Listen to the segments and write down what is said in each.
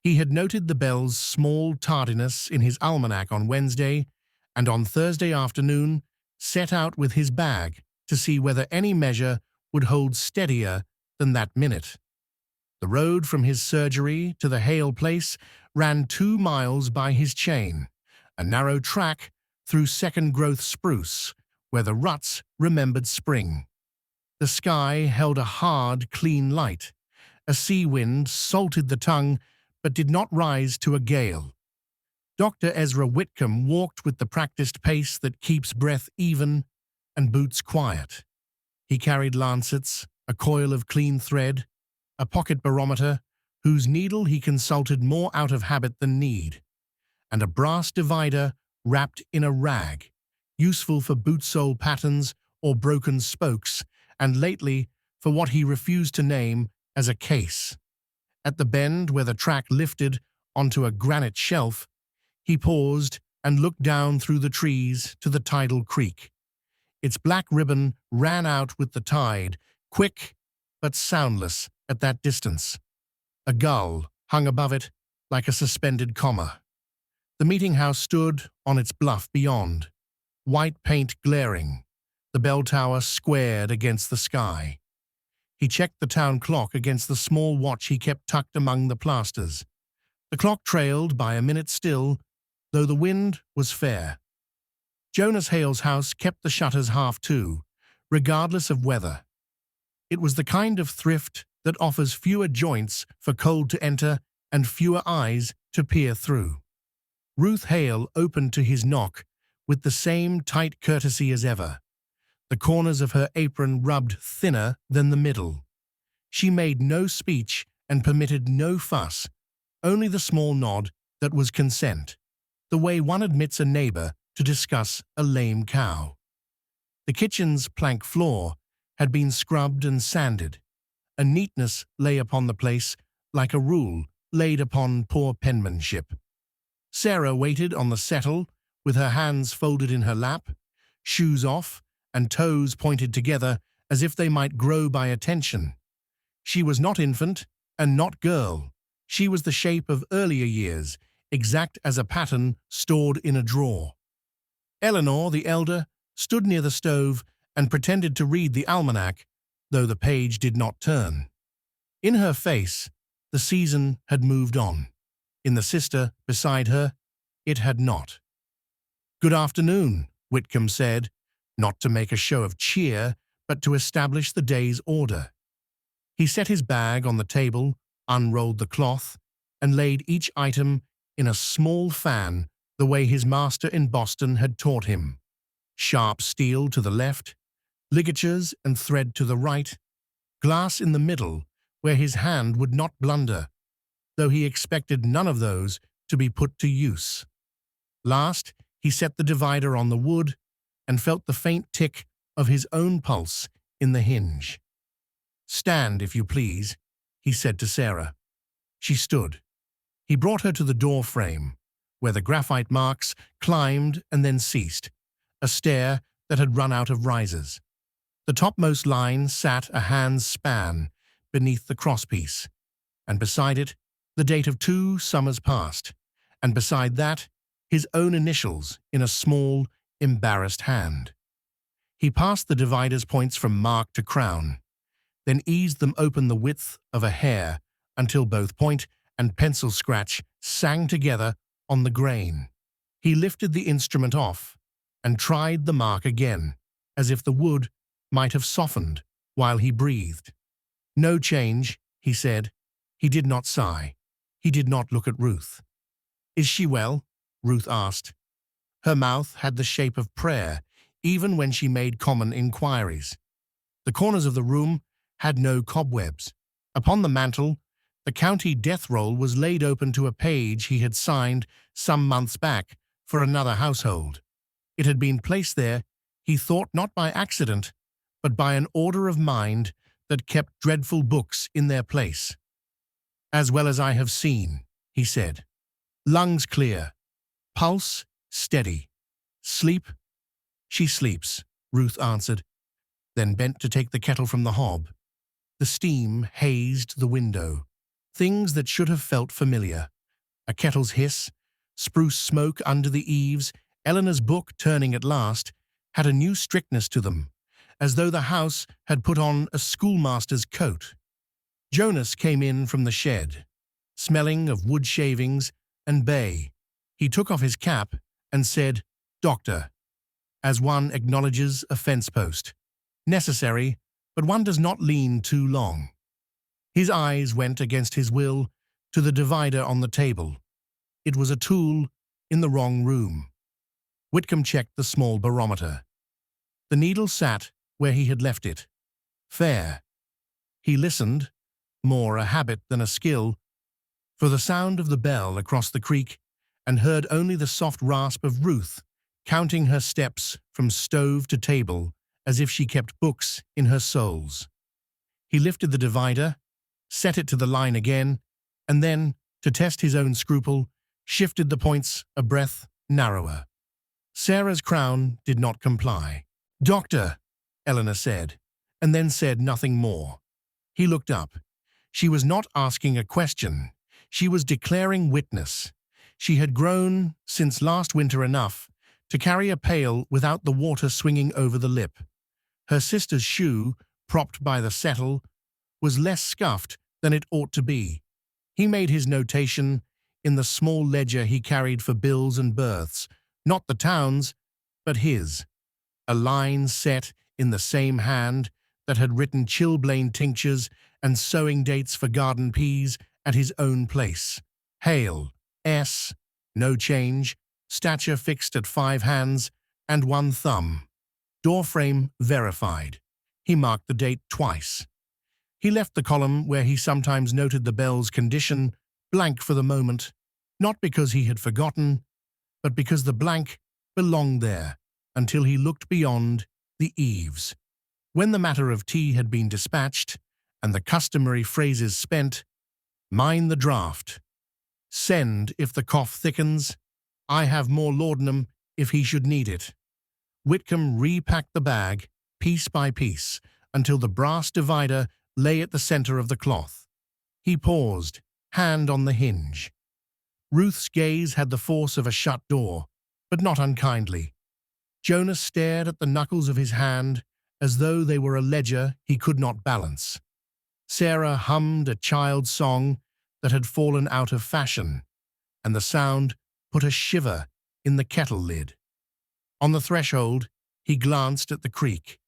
He had noted the bell's small tardiness in his almanac on Wednesday, and on Thursday afternoon set out with his bag to see whether any measure would hold steadier than that minute. The road from his surgery to the Hale place ran 2 miles by his chain, a narrow track through second-growth spruce, where the ruts remembered spring. The sky held a hard, clean light. A sea wind salted the tongue, but did not rise to a gale. Dr. Ezra Whitcomb walked with the practiced pace that keeps breath even and boots quiet. He carried lancets, a coil of clean thread, a pocket barometer, whose needle he consulted more out of habit than need, and a brass divider wrapped in a rag, useful for boot sole patterns or broken spokes, and lately for what he refused to name as a case. At the bend where the track lifted onto a granite shelf, he paused and looked down through the trees to the tidal creek. Its black ribbon ran out with the tide, quick but soundless at that distance. A gull hung above it like a suspended comma. The meeting house stood on its bluff beyond, white paint glaring, the bell tower squared against the sky. He checked the town clock against the small watch he kept tucked among the plasters. The clock trailed by a minute still, though the wind was fair. Jonas Hale's house kept the shutters half to, regardless of weather. It was the kind of thrift that offers fewer joints for cold to enter and fewer eyes to peer through. Ruth Hale opened to his knock with the same tight courtesy as ever, the corners of her apron rubbed thinner than the middle. She made no speech and permitted no fuss, only the small nod that was consent, the way one admits a neighbor to discuss a lame cow. The kitchen's plank floor had been scrubbed and sanded. A neatness lay upon the place like a rule laid upon poor penmanship. Sarah waited on the settle with her hands folded in her lap, shoes off and toes pointed together as if they might grow by attention. She was not infant and not girl. She was the shape of earlier years, exact as a pattern stored in a drawer. Eleanor, the elder, stood near the stove and pretended to read the almanac, though the page did not turn. In her face, the season had moved on. In the sister beside her, it had not. "Good afternoon," Whitcomb said, not to make a show of cheer, but to establish the day's order. He set his bag on the table, unrolled the cloth, and laid each item in a small fan the way his master in Boston had taught him. Sharp steel to the left, ligatures and thread to the right, glass in the middle where his hand would not blunder, though he expected none of those to be put to use. Last, he set the divider on the wood and felt the faint tick of his own pulse in the hinge. "Stand, if you please," he said to Sarah. She stood. He brought her to the door frame, where the graphite marks climbed and then ceased, a stair that had run out of risers. The topmost line sat a hand's span beneath the crosspiece, and beside it the date of 2 summers past, and beside that his own initials in a small, embarrassed hand. He passed the divider's points from mark to crown, then eased them open the width of a hair until both point and pencil scratch sang together on the grain. He lifted the instrument off and tried the mark again, as if the wood might have softened while he breathed. "No change," he said. He did not sigh. He did not look at Ruth. "Is she well?" Ruth asked. Her mouth had the shape of prayer, even when she made common inquiries. The corners of the room had no cobwebs. Upon the mantel, the county death roll was laid open to a page he had signed some months back for another household. It had been placed there, he thought, not by accident, but by an order of mind that kept dreadful books in their place. "As well as I have seen," he said. "Lungs clear. Pulse steady. Sleep?" "She sleeps," Ruth answered, then bent to take the kettle from the hob. The steam hazed the window, things that should have felt familiar. A kettle's hiss, spruce smoke under the eaves, Eleanor's book, turning at last, had a new strictness to them, as though the house had put on a schoolmaster's coat. Jonas came in from the shed, smelling of wood shavings and bay. He took off his cap and said, "Doctor," as one acknowledges a fence post. Necessary, but one does not lean too long. His eyes went against his will to the divider on the table. It was a tool in the wrong room. Whitcomb checked the small barometer. The needle sat where he had left it. Fair. He listened, more a habit than a skill, for the sound of the bell across the creek, and heard only the soft rasp of Ruth counting her steps from stove to table as if she kept books in her soles. He lifted the divider, set it to the line again, and then, to test his own scruple, shifted the points a breath narrower. Sarah's crown did not comply. "Doctor," Eleanor said, and then said nothing more. He looked up. She was not asking a question. She was declaring witness. She had grown, since last winter, enough to carry a pail without the water swinging over the lip. Her sister's shoe, propped by the settle, was less scuffed than it ought to be. He made his notation in the small ledger he carried for bills and births, not the town's, but his. A line set in the same hand that had written chilblain tinctures and sowing dates for garden peas at his own place. Hale, S, no change, stature fixed at 5 hands and 1 thumb. Doorframe verified. He marked the date twice. He left the column where he sometimes noted the bell's condition blank for the moment, not because he had forgotten, but because the blank belonged there until he looked beyond the eaves. When the matter of tea had been dispatched and the customary phrases spent, "Mind the draught," "Send if the cough thickens," "I have more laudanum if he should need it," Whitcomb repacked the bag, piece by piece, until the brass divider lay at the center of the cloth. He paused, hand on the hinge. Ruth's gaze had the force of a shut door, but not unkindly. Jonas stared at the knuckles of his hand as though they were a ledger he could not balance. Sarah hummed a child's song that had fallen out of fashion, and the sound put a shiver in the kettle lid. On the threshold, he glanced at the creek.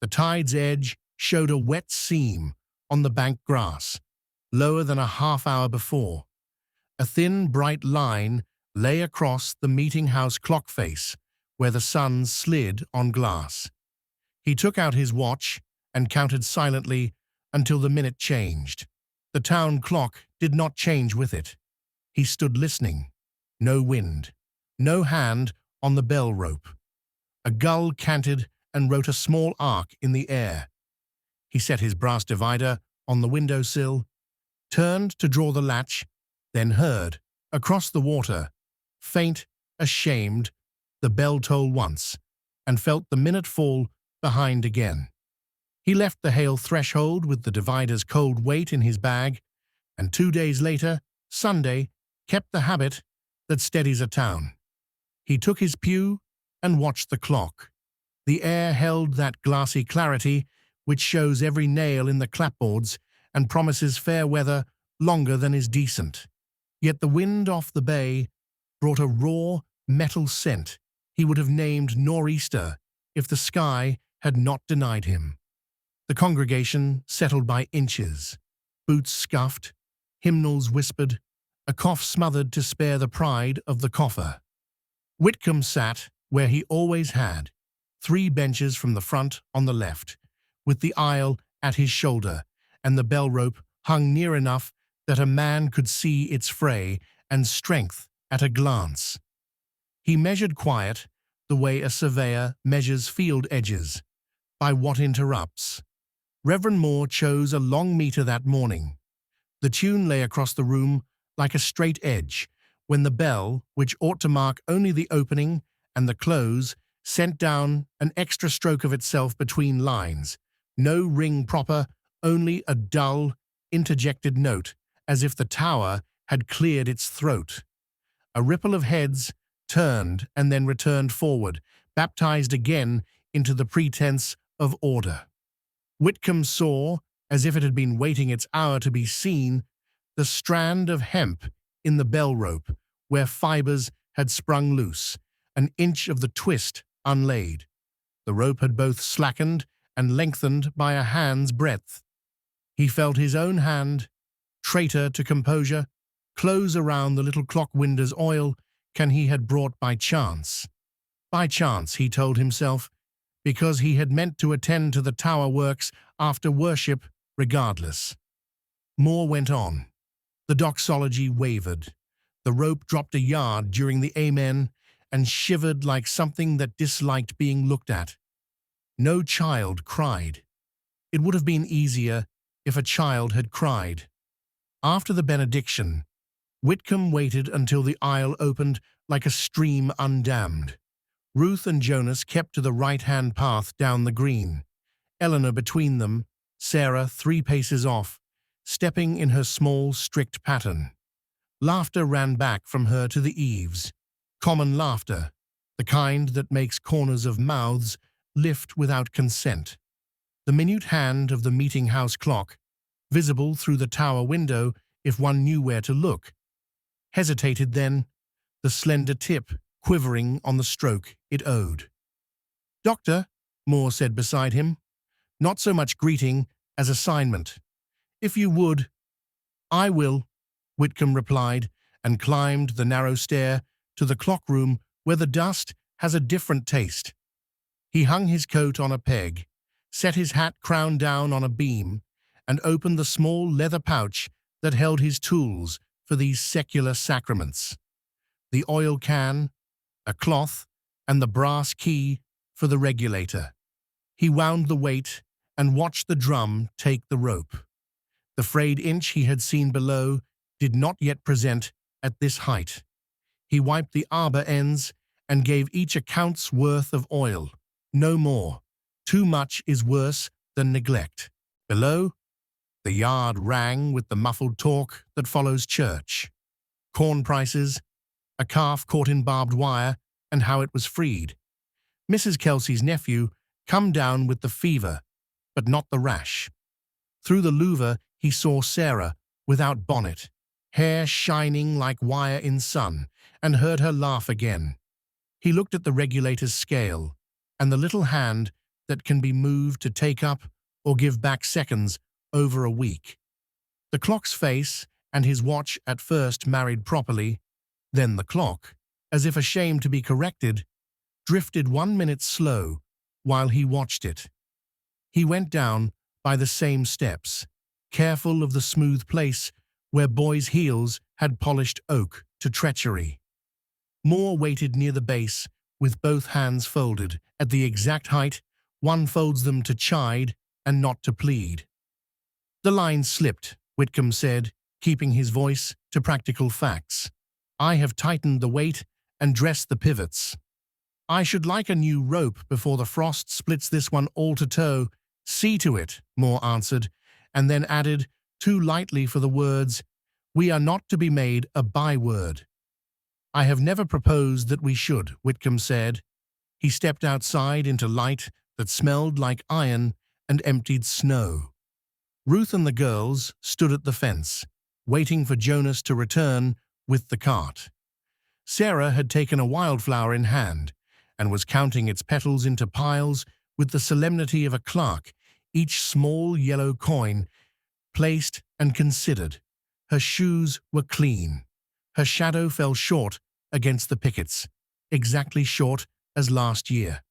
The tide's edge showed a wet seam on the bank grass, lower than a half-hour before. A thin, bright line lay across the meeting-house clock face where the sun slid on glass. He took out his watch and counted silently until the minute changed. The town clock did not change with it. He stood listening. No wind. No hand on the bell rope. A gull canted and wrote a small arc in the air. He set his brass divider on the windowsill, turned to draw the latch, then heard, across the water, faint, ashamed, the bell toll once, and felt the minute fall behind again. He left the Hale threshold with the divider's cold weight in his bag, and 2 days later, Sunday, kept the habit that steadies a town. He took his pew and watched the clock. The air held that glassy clarity which shows every nail in the clapboards and promises fair weather longer than is decent. Yet the wind off the bay brought a raw, metal scent he would have named nor'easter if the sky had not denied him. The congregation settled by inches. Boots scuffed, hymnals whispered, a cough smothered to spare the pride of the cougher. Whitcomb sat where he always had, 3 benches from the front on the left, with the aisle at his shoulder, and the bell rope hung near enough that a man could see its fray and strength at a glance. He measured quiet the way a surveyor measures field edges, by what interrupts. Reverend Moore chose a long meter that morning. The tune lay across the room like a straight edge, when the bell, which ought to mark only the opening and the close, sent down an extra stroke of itself between lines. No ring proper, only a dull, interjected note, as if the tower had cleared its throat. A ripple of heads turned and then returned forward, baptized again into the pretense of order. Whitcomb saw, as if it had been waiting its hour to be seen, the strand of hemp in the bell rope, where fibers had sprung loose, an inch of the twist unlaid. The rope had both slackened and lengthened by a hand's breadth. He felt his own hand, traitor to composure, close around the little clock winder's oil he had brought by chance. By chance, he told himself, because he had meant to attend to the tower works after worship regardless. More went on. The doxology wavered. The rope dropped a yard during the amen and shivered like something that disliked being looked at. No child cried. It would have been easier if a child had cried. After the benediction, Whitcomb waited until the aisle opened like a stream undammed. Ruth and Jonas kept to the right-hand path down the green, Eleanor between them, Sarah 3 paces off, stepping in her small, strict pattern. Laughter ran back from her to the eaves. Common laughter, the kind that makes corners of mouths lift without consent. The minute hand of the meeting-house clock, visible through the tower window if one knew where to look, hesitated then, the slender tip quivering on the stroke it owed. "Doctor," Moore said beside him, not so much greeting as assignment. "If you would." "I will," Whitcomb replied, and climbed the narrow stair to the clock room where the dust has a different taste. He hung his coat on a peg, set his hat crown down on a beam, and opened the small leather pouch that held his tools for these secular sacraments. The oil can, a cloth, and the brass key for the regulator. He wound the weight and watched the drum take the rope. The frayed inch he had seen below did not yet present at this height. He wiped the arbor ends and gave each a count's worth of oil. No more. Too much is worse than neglect. Below, the yard rang with the muffled talk that follows church. Corn prices, a calf caught in barbed wire, and how it was freed. Mrs. Kelsey's nephew come down with the fever, but not the rash. Through the louver he saw Sarah without bonnet, hair shining like wire in sun, and heard her laugh again. He looked at the regulator's scale, and the little hand that can be moved to take up or give back seconds over a week. The clock's face and his watch at first married properly, then the clock, as if ashamed to be corrected, drifted 1 minute slow while he watched it. He went down by the same steps, careful of the smooth place where boys' heels had polished oak to treachery. Moore waited near the base with both hands folded. At the exact height, one folds them to chide and not to plead. "The line slipped," Whitcomb said, keeping his voice to practical facts. "I have tightened the weight and dressed the pivots. I should like a new rope before the frost splits this one all to tow." "See to it," Moore answered, and then added, too lightly for the words, "We are not to be made a byword." "I have never proposed that we should," Whitcomb said. He stepped outside into light that smelled like iron and emptied snow. Ruth and the girls stood at the fence, waiting for Jonas to return with the cart. Sarah had taken a wildflower in hand and was counting its petals into piles with the solemnity of a clerk, each small yellow coin placed and considered. Her shoes were clean. Her shadow fell short against the pickets, exactly short as last year.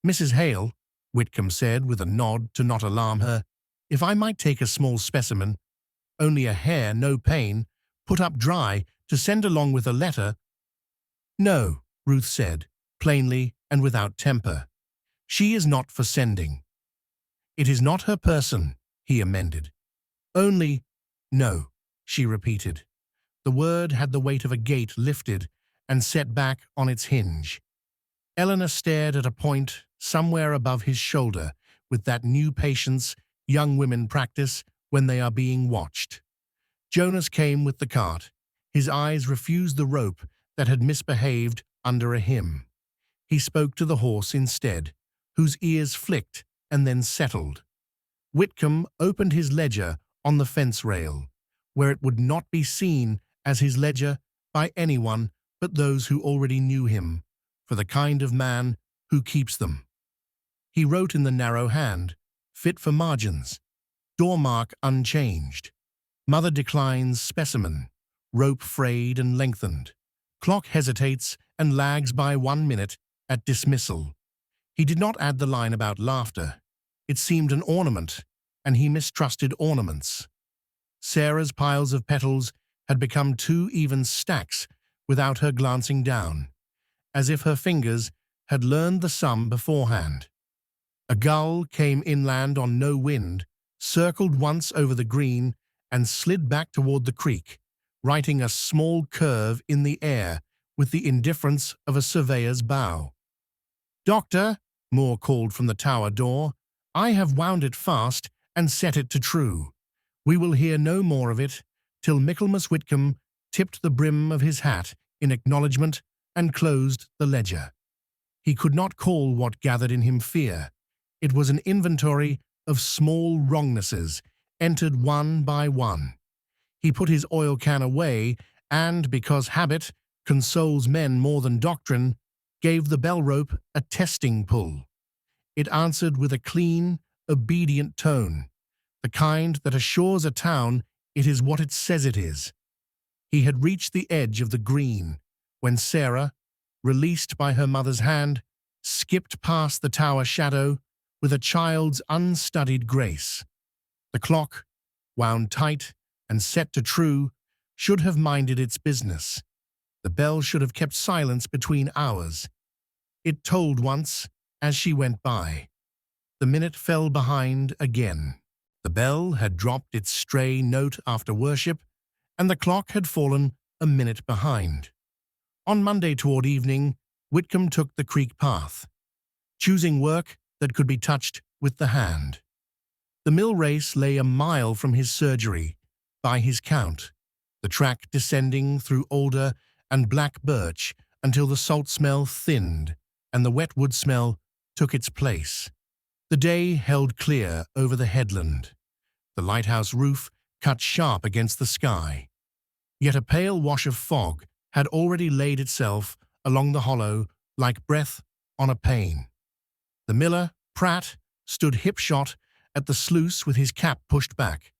"Mrs. Hale," Whitcomb said with a nod to not alarm her, "if I might take a small specimen, only a hair, no pain, put up dry, to send along with a letter." "No," Ruth said, plainly and without temper. "She is not for sending." "It is not her person," he amended. "Only, no," she repeated. The word had the weight of a gate lifted and set back on its hinge. Eleanor stared at a point somewhere above his shoulder with that new patience young women practice when they are being watched. Jonas came with the cart, His eyes refused the rope that had misbehaved under a hymn. He spoke to the horse instead, whose ears flicked and then settled. Whitcomb opened his ledger on the fence rail, where it would not be seen as his ledger by anyone but those who already knew him, for the kind of man who keeps them. He wrote in the narrow hand, fit for margins, door mark unchanged, mother declines specimen, rope frayed and lengthened, clock hesitates and lags by 1 minute at dismissal. He did not add the line about laughter. It seemed an ornament, and he mistrusted ornaments. Sarah's piles of petals had become 2 even stacks without her glancing down, as if her fingers had learned the sum beforehand. A gull came inland on no wind, circled once over the green, and slid back toward the creek, writing a small curve in the air with the indifference of a surveyor's bow. "Doctor," Moore called from the tower door, "I have wound it fast and set it to true. We will hear no more of it till Michaelmas Whitcomb tipped the brim of his hat in acknowledgment and closed the ledger." He could not call what gathered in him fear. It was an inventory of small wrongnesses, entered one by one. He put his oil can away and, because habit consoles men more than doctrine, gave the bell rope a testing pull. It answered with a clean, obedient tone, the kind that assures a town it is what it says it is. He had reached the edge of the green when Sarah, released by her mother's hand, skipped past the tower shadow with a child's unstudied grace. The clock, wound tight and set to true, should have minded its business. The bell should have kept silence between hours. It tolled once as she went by. The minute fell behind again. The bell had dropped its stray note after worship, and the clock had fallen a minute behind. On Monday toward evening, Whitcomb took the creek path, choosing work that could be touched with the hand. The mill race lay a mile from his surgery, by his count, the track descending through alder and black birch until the salt smell thinned and the wet wood smell took its place. The day held clear over the headland. The lighthouse roof cut sharp against the sky. Yet a pale wash of fog had already laid itself along the hollow like breath on a pane. The miller, Pratt, stood hip-shot at the sluice with his cap pushed back,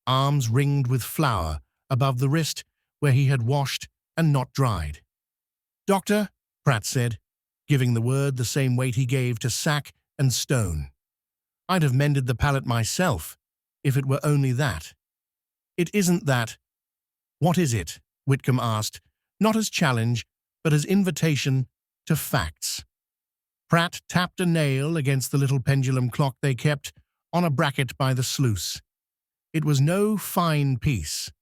arms ringed with flour above the wrist where he had washed and not dried. "Doctor," Pratt said, giving the word the same weight he gave to sack and stone. "I'd have mended the pallet myself, if it were only that." "It isn't that." "What is it?" Whitcomb asked, not as challenge, but as invitation to facts. Pratt tapped a nail against the little pendulum clock they kept on a bracket by the sluice. It was no fine piece.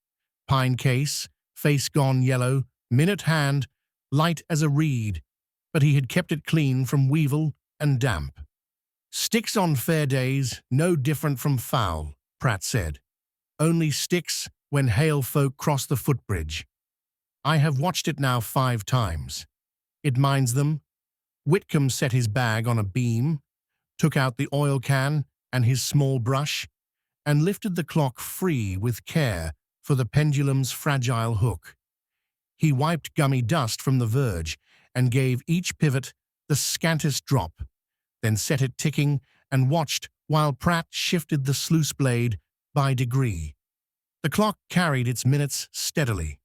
Pine case, face gone yellow, minute hand, light as a reed, but he had kept it clean from weevil and damp. "Sticks on fair days, no different from foul," Pratt said. "Only sticks when hale folk cross the footbridge. I have watched it now 5 times. It minds them." Whitcomb set his bag on a beam, took out the oil can and his small brush, and lifted the clock free with care for the pendulum's fragile hook. He wiped gummy dust from the verge and gave each pivot the scantest drop, then set it ticking and watched while Pratt shifted the sluice blade by degree. The clock carried its minutes steadily.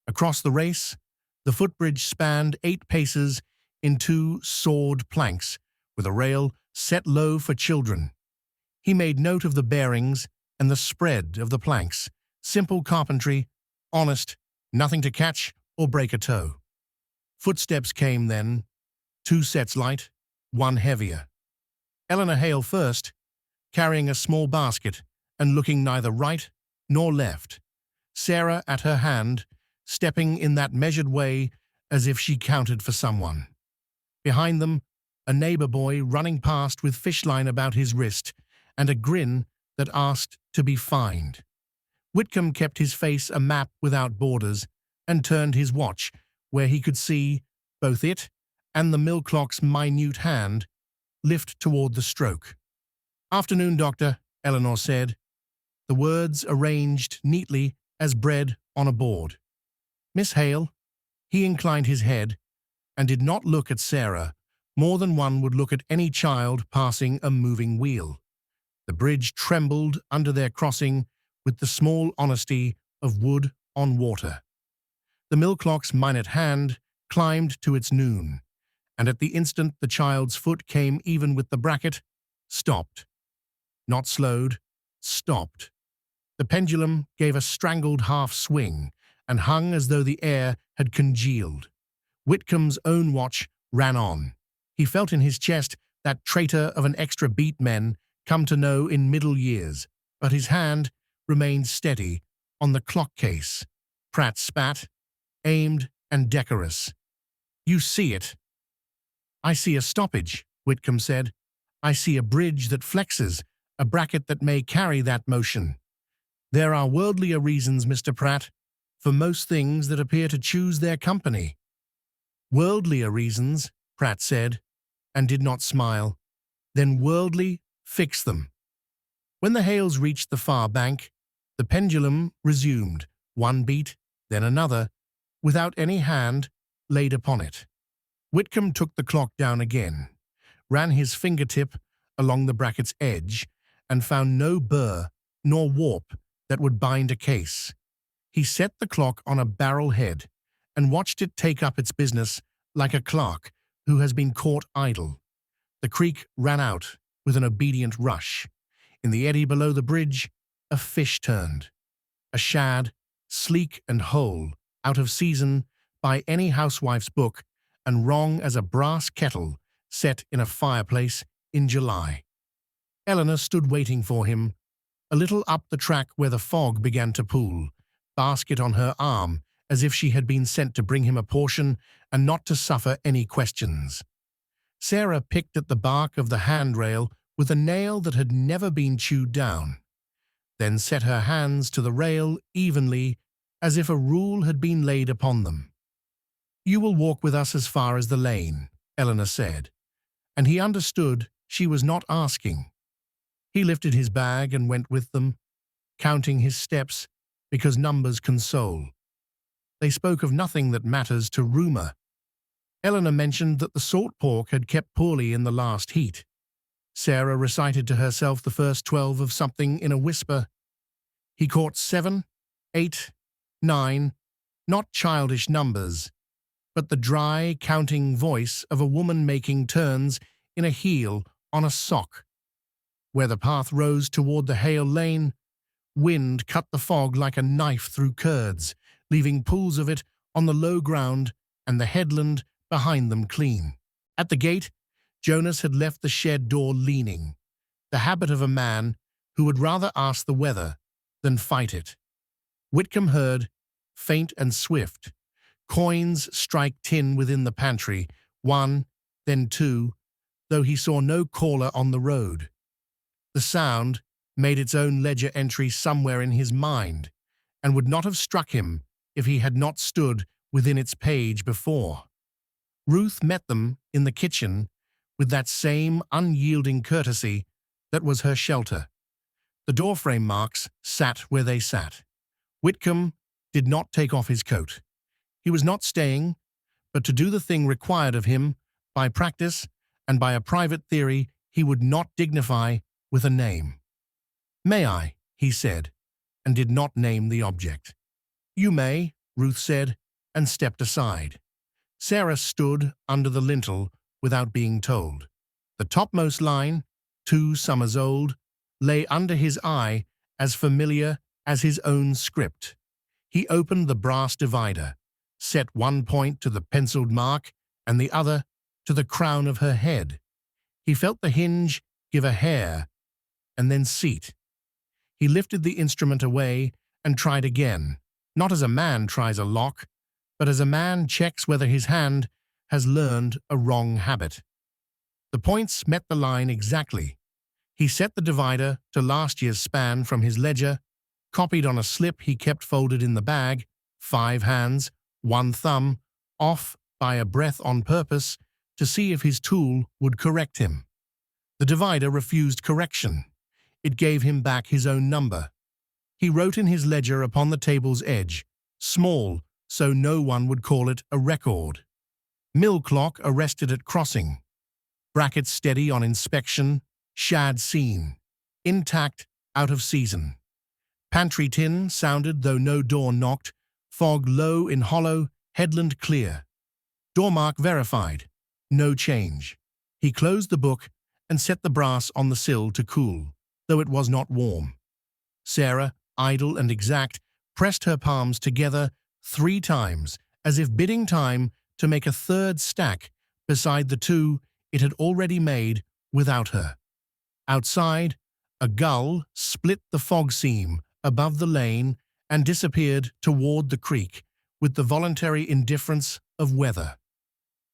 Across the race, the footbridge spanned 8 paces in 2 sawed planks with a rail set low for children. He made note of the bearings and the spread of the planks, simple carpentry, honest, nothing to catch or break a toe. Footsteps came then, 2 sets light, 1 heavier. Eleanor Hale first, carrying a small basket and looking neither right nor left. Sarah at her hand, stepping in that measured way as if she counted for someone. Behind them, a neighbor boy running past with fishline about his wrist and a grin that asked to be fined. Whitcomb kept his face a map without borders and turned his watch where he could see both it and the mill clock's minute hand lift toward the stroke. "Afternoon, Doctor," Eleanor said, the words arranged neatly as bread on a board. "Miss Hale?" He inclined his head and did not look at Sarah more than one would look at any child passing a moving wheel. The bridge trembled under their crossing with the small honesty of wood on water. The mill clock's minute hand climbed to its noon, and at the instant the child's foot came even with the bracket, stopped. Not slowed, stopped. The pendulum gave a strangled half-swing and hung as though the air had congealed. Whitcomb's own watch ran on. He felt in his chest that traitor of an extra beat men come to know in middle years, but his hand remained steady on the clock case. Pratt spat, aimed and decorous. "You see it." "I see a stoppage," Whitcomb said. "I see a bridge that flexes, a bracket that may carry that motion. There are worldlier reasons, Mr. Pratt, for most things that appear to choose their company." "Worldlier reasons," Pratt said, and did not smile. "Then worldly, fix them." When the Hales reached the far bank, the pendulum resumed, one beat, then another, without any hand laid upon it. Whitcomb took the clock down again, ran his fingertip along the bracket's edge, and found no burr nor warp that would bind a case. He set the clock on a barrel head and watched it take up its business like a clerk who has been caught idle. The creek ran out with an obedient rush. In the eddy below the bridge, a fish turned. A shad, sleek and whole, out of season by any housewife's book and wrong as a brass kettle set in a fireplace in July. Eleanor stood waiting for him, a little up the track where the fog began to pool, basket on her arm, as if she had been sent to bring him a portion and not to suffer any questions. Sarah picked at the bark of the handrail with a nail that had never been chewed down, then set her hands to the rail evenly as if a rule had been laid upon them. "You will walk with us as far as the lane," Eleanor said, and he understood she was not asking. He lifted his bag and went with them, counting his steps because numbers console. They spoke of nothing that matters to rumor. Eleanor mentioned that the salt pork had kept poorly in the last heat. Sarah recited to herself the first 12 of something in a whisper. He caught 7, 8, 9, not childish numbers, but the dry, counting voice of a woman making turns in a heel on a sock. Where the path rose toward the Hale Lane, wind cut the fog like a knife through curds, leaving pools of it on the low ground and the headland behind them clean. At the gate, Jonas had left the shed door leaning, the habit of a man who would rather ask the weather than fight it. Whitcomb heard, faint and swift, coins strike tin within the pantry, 1, then 2, though he saw no caller on the road. The sound made its own ledger entry somewhere in his mind, and would not have struck him if he had not stood within its page before. Ruth met them in the kitchen with that same unyielding courtesy that was her shelter. The doorframe marks sat where they sat. Whitcomb did not take off his coat. He was not staying, but to do the thing required of him by practice and by a private theory he would not dignify with a name. "May I?" he said, and did not name the object. "You may," Ruth said, and stepped aside. Sarah stood under the lintel without being told. The topmost line, 2 summers old, lay under his eye as familiar as his own script. He opened the brass divider, set one point to the penciled mark and the other to the crown of her head. He felt the hinge give a hair and then seat. He lifted the instrument away and tried again, not as a man tries a lock, but as a man checks whether his hand has learned a wrong habit. The points met the line exactly. He set the divider to last year's span from his ledger, copied on a slip he kept folded in the bag, 5 hands, 1 thumb, off by a breath on purpose to see if his tool would correct him. The divider refused correction. It gave him back his own number. He wrote in his ledger upon the table's edge, small, so no one would call it a record. Mill clock arrested at crossing. Bracket steady on inspection, shad seen. Intact, out of season. Pantry tin sounded though no door knocked, fog low in hollow, headland clear. Door mark verified. No change. He closed the book and set the brass on the sill to cool, though it was not warm. Sarah, idle and exact, pressed her palms together 3 times, as if bidding time to make a third stack beside the 2 it had already made without her. Outside, a gull split the fog seam above the lane and disappeared toward the creek with the voluntary indifference of weather.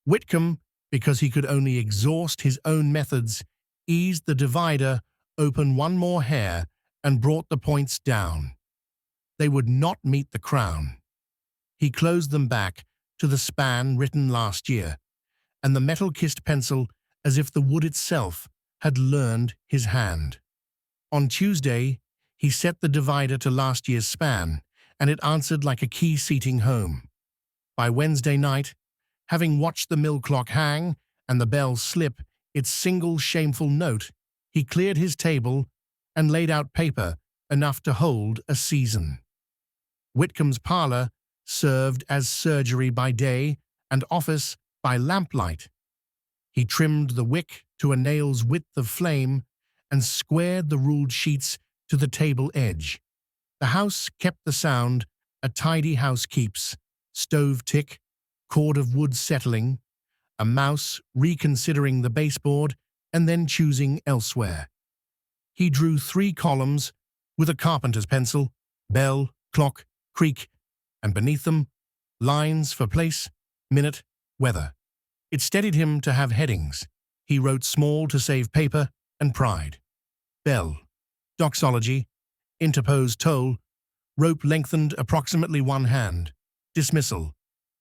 Whitcomb, because he could only exhaust his own methods, eased the divider open 1 more hair and brought the points down. They would not meet the crown. He closed them back to the span written last year, and the metal-kissed pencil as if the wood itself had learned his hand. On Tuesday, he set the divider to last year's span, and it answered like a key seating home. By Wednesday night, having watched the mill clock hang and the bell slip its single shameful note, he cleared his table and laid out paper enough to hold a season. Whitcomb's parlour served as surgery by day and office by lamplight. He trimmed the wick to a nail's width of flame and squared the ruled sheets to the table edge. The house kept the sound a tidy house keeps, stove tick, cord of wood settling, a mouse reconsidering the baseboard and then choosing elsewhere. He drew 3 columns with a carpenter's pencil, bell, clock, creek, and beneath them, lines for place, minute, weather. It steadied him to have headings. He wrote small to save paper and pride. Bell, doxology, interposed toll, rope lengthened approximately 1 hand, dismissal,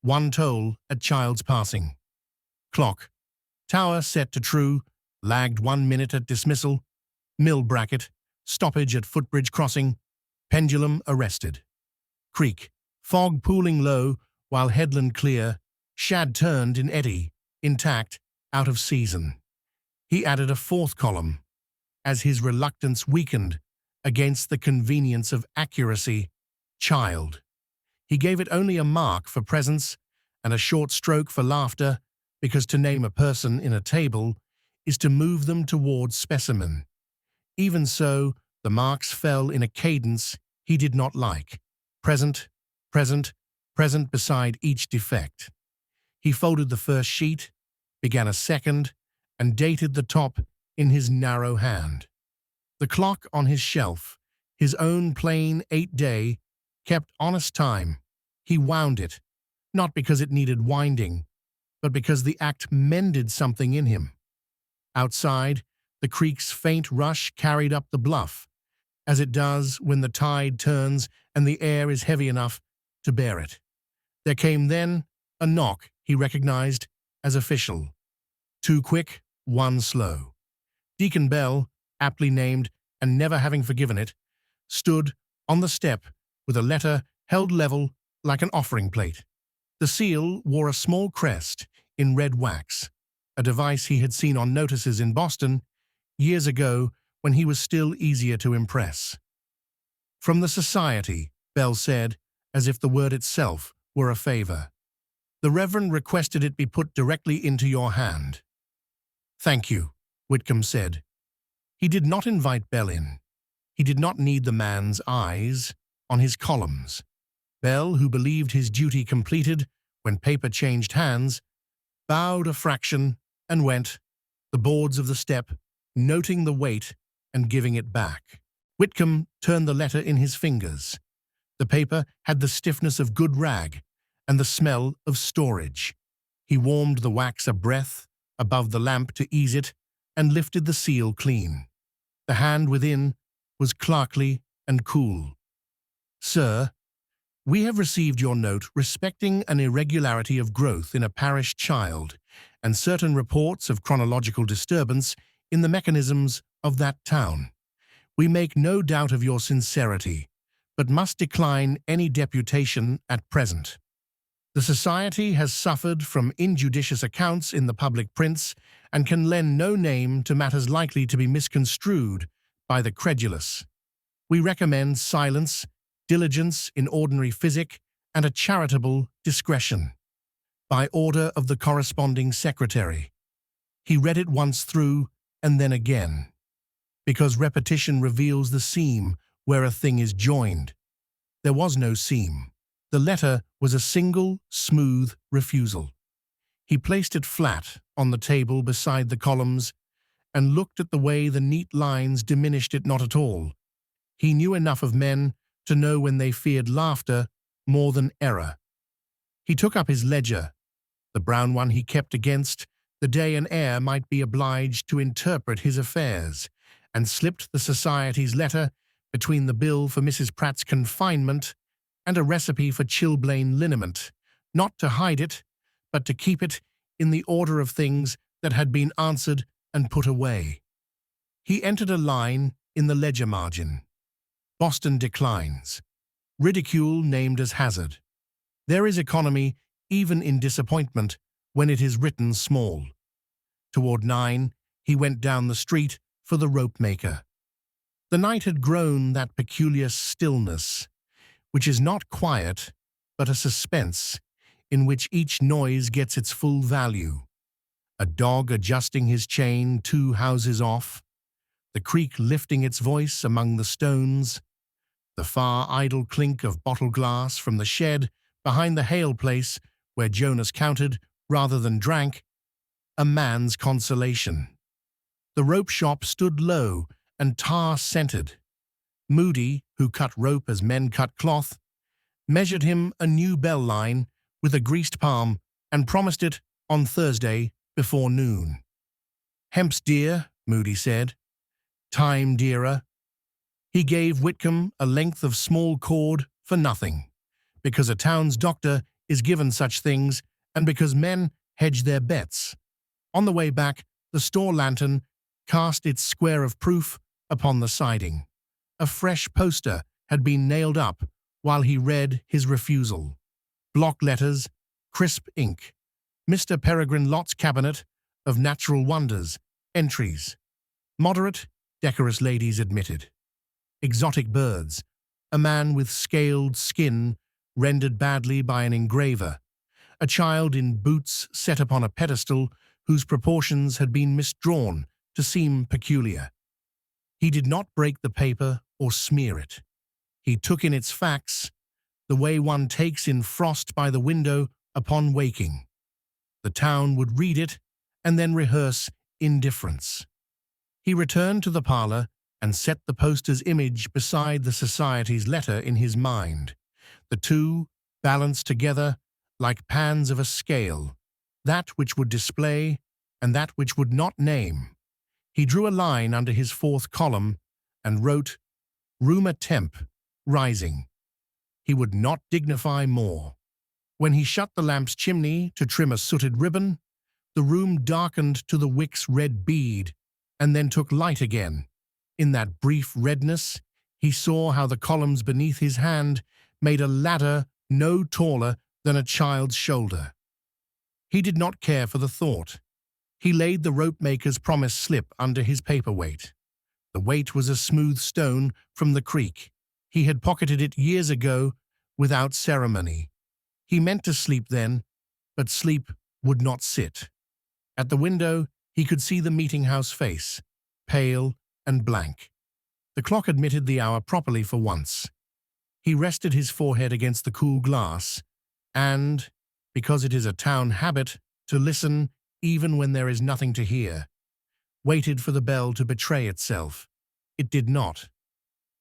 1 toll at child's passing. Clock, tower set to true, lagged 1 minute at dismissal, mill bracket, stoppage at footbridge crossing, pendulum arrested. Creek, fog pooling low while headland clear, shad turned in eddy, intact, out of season. He added a 4th column, as his reluctance weakened against the convenience of accuracy, child. He gave it only a mark for presence and a short stroke for laughter, because to name a person in a table is to move them towards specimen. Even so, the marks fell in a cadence he did not like. Present, present, present beside each defect. He folded the first sheet, began a second, and dated the top in his narrow hand. The clock on his shelf, his own plain 8-day, kept honest time. He wound it, not because it needed winding, but because the act mended something in him. Outside, the creek's faint rush carried up the bluff, as it does when the tide turns and the air is heavy enough to bear it. There came then a knock he recognized as official. 2 quick, 1 slow. Deacon Bell, aptly named and never having forgiven it, stood on the step with a letter held level like an offering plate. The seal wore a small crest in red wax, a device he had seen on notices in Boston years ago when he was still easier to impress. From the Society, Bell said, as if the word itself were a favor. The Reverend requested it be put directly into your hand. Thank you, Whitcomb said. He did not invite Bell in. He did not need the man's eyes on his columns. Bell, who believed his duty completed when paper changed hands, bowed a fraction and went, the boards of the step, noting the weight and giving it back. Whitcomb turned the letter in his fingers. The paper had the stiffness of good rag and the smell of storage. He warmed the wax a breath above the lamp to ease it and lifted the seal clean. The hand within was clerkly and cool. Sir, We have received your note respecting an irregularity of growth in a parish child and certain reports of chronological disturbance in the mechanisms of that town. We make no doubt of your sincerity, but must decline any deputation at present. The Society has suffered from injudicious accounts in the public prints and can lend no name to matters likely to be misconstrued by the credulous. We recommend silence, diligence in ordinary physic, and a charitable discretion. By order of the corresponding secretary. He read it once through and then again, because repetition reveals the seam where a thing is joined. There was no seam. The letter was a single, smooth refusal. He placed it flat on the table beside the columns and looked at the way the neat lines diminished it not at all. He knew enough of men to know when they feared laughter more than error. He took up his ledger, the brown one he kept against the day an heir might be obliged to interpret his affairs, and slipped the Society's letter between the bill for Mrs. Pratt's confinement and a recipe for chilblain liniment, not to hide it, but to keep it in the order of things that had been answered and put away. He entered a line in the ledger margin. Boston declines. Ridicule named as hazard. There is economy even in disappointment when it is written small. Toward 9, he went down the street for the rope-maker. The night had grown that peculiar stillness, which is not quiet, but a suspense, in which each noise gets its full value. A dog adjusting his chain 2 houses off, the creek lifting its voice among the stones, the far idle clink of bottle glass from the shed behind the Hale place where Jonas counted rather than drank, a man's consolation. The rope shop stood low and tar-scented. Moody, who cut rope as men cut cloth, measured him a new bell line with a greased palm and promised it on Thursday before noon. "Hemp's dear," Moody said. "Time dearer." He gave Whitcomb a length of small cord for nothing, because a town's doctor is given such things and because men hedge their bets. On the way back, the store lantern cast its square of proof upon the siding. A fresh poster had been nailed up while he read his refusal. Block letters, crisp ink. Mr. Peregrine Lott's Cabinet of Natural Wonders, entries. Moderate, decorous ladies admitted. Exotic birds. A man with scaled skin rendered badly by an engraver. A child in boots set upon a pedestal whose proportions had been misdrawn to seem peculiar. He did not break the paper or smear it. He took in its facts, the way one takes in frost by the window upon waking. The town would read it and then rehearse indifference. He returned to the parlor and set the poster's image beside the Society's letter in his mind. The two balanced together like pans of a scale, that which would display and that which would not name. He drew a line under his 4th column and wrote, "Rumor temp, rising." He would not dignify more. When he shut the lamp's chimney to trim a sooted ribbon, the room darkened to the wick's red bead and then took light again. In that brief redness, he saw how the columns beneath his hand made a ladder no taller than a child's shoulder. He did not care for the thought. He laid the rope-maker's promise slip under his paperweight. The weight was a smooth stone from the creek. He had pocketed it years ago without ceremony. He meant to sleep then, but sleep would not sit. At the window, he could see the meeting-house face, pale and blank. The clock admitted the hour properly for once. He rested his forehead against the cool glass, and, because it is a town habit to listen even when there is nothing to hear, waited for the bell to betray itself. It did not.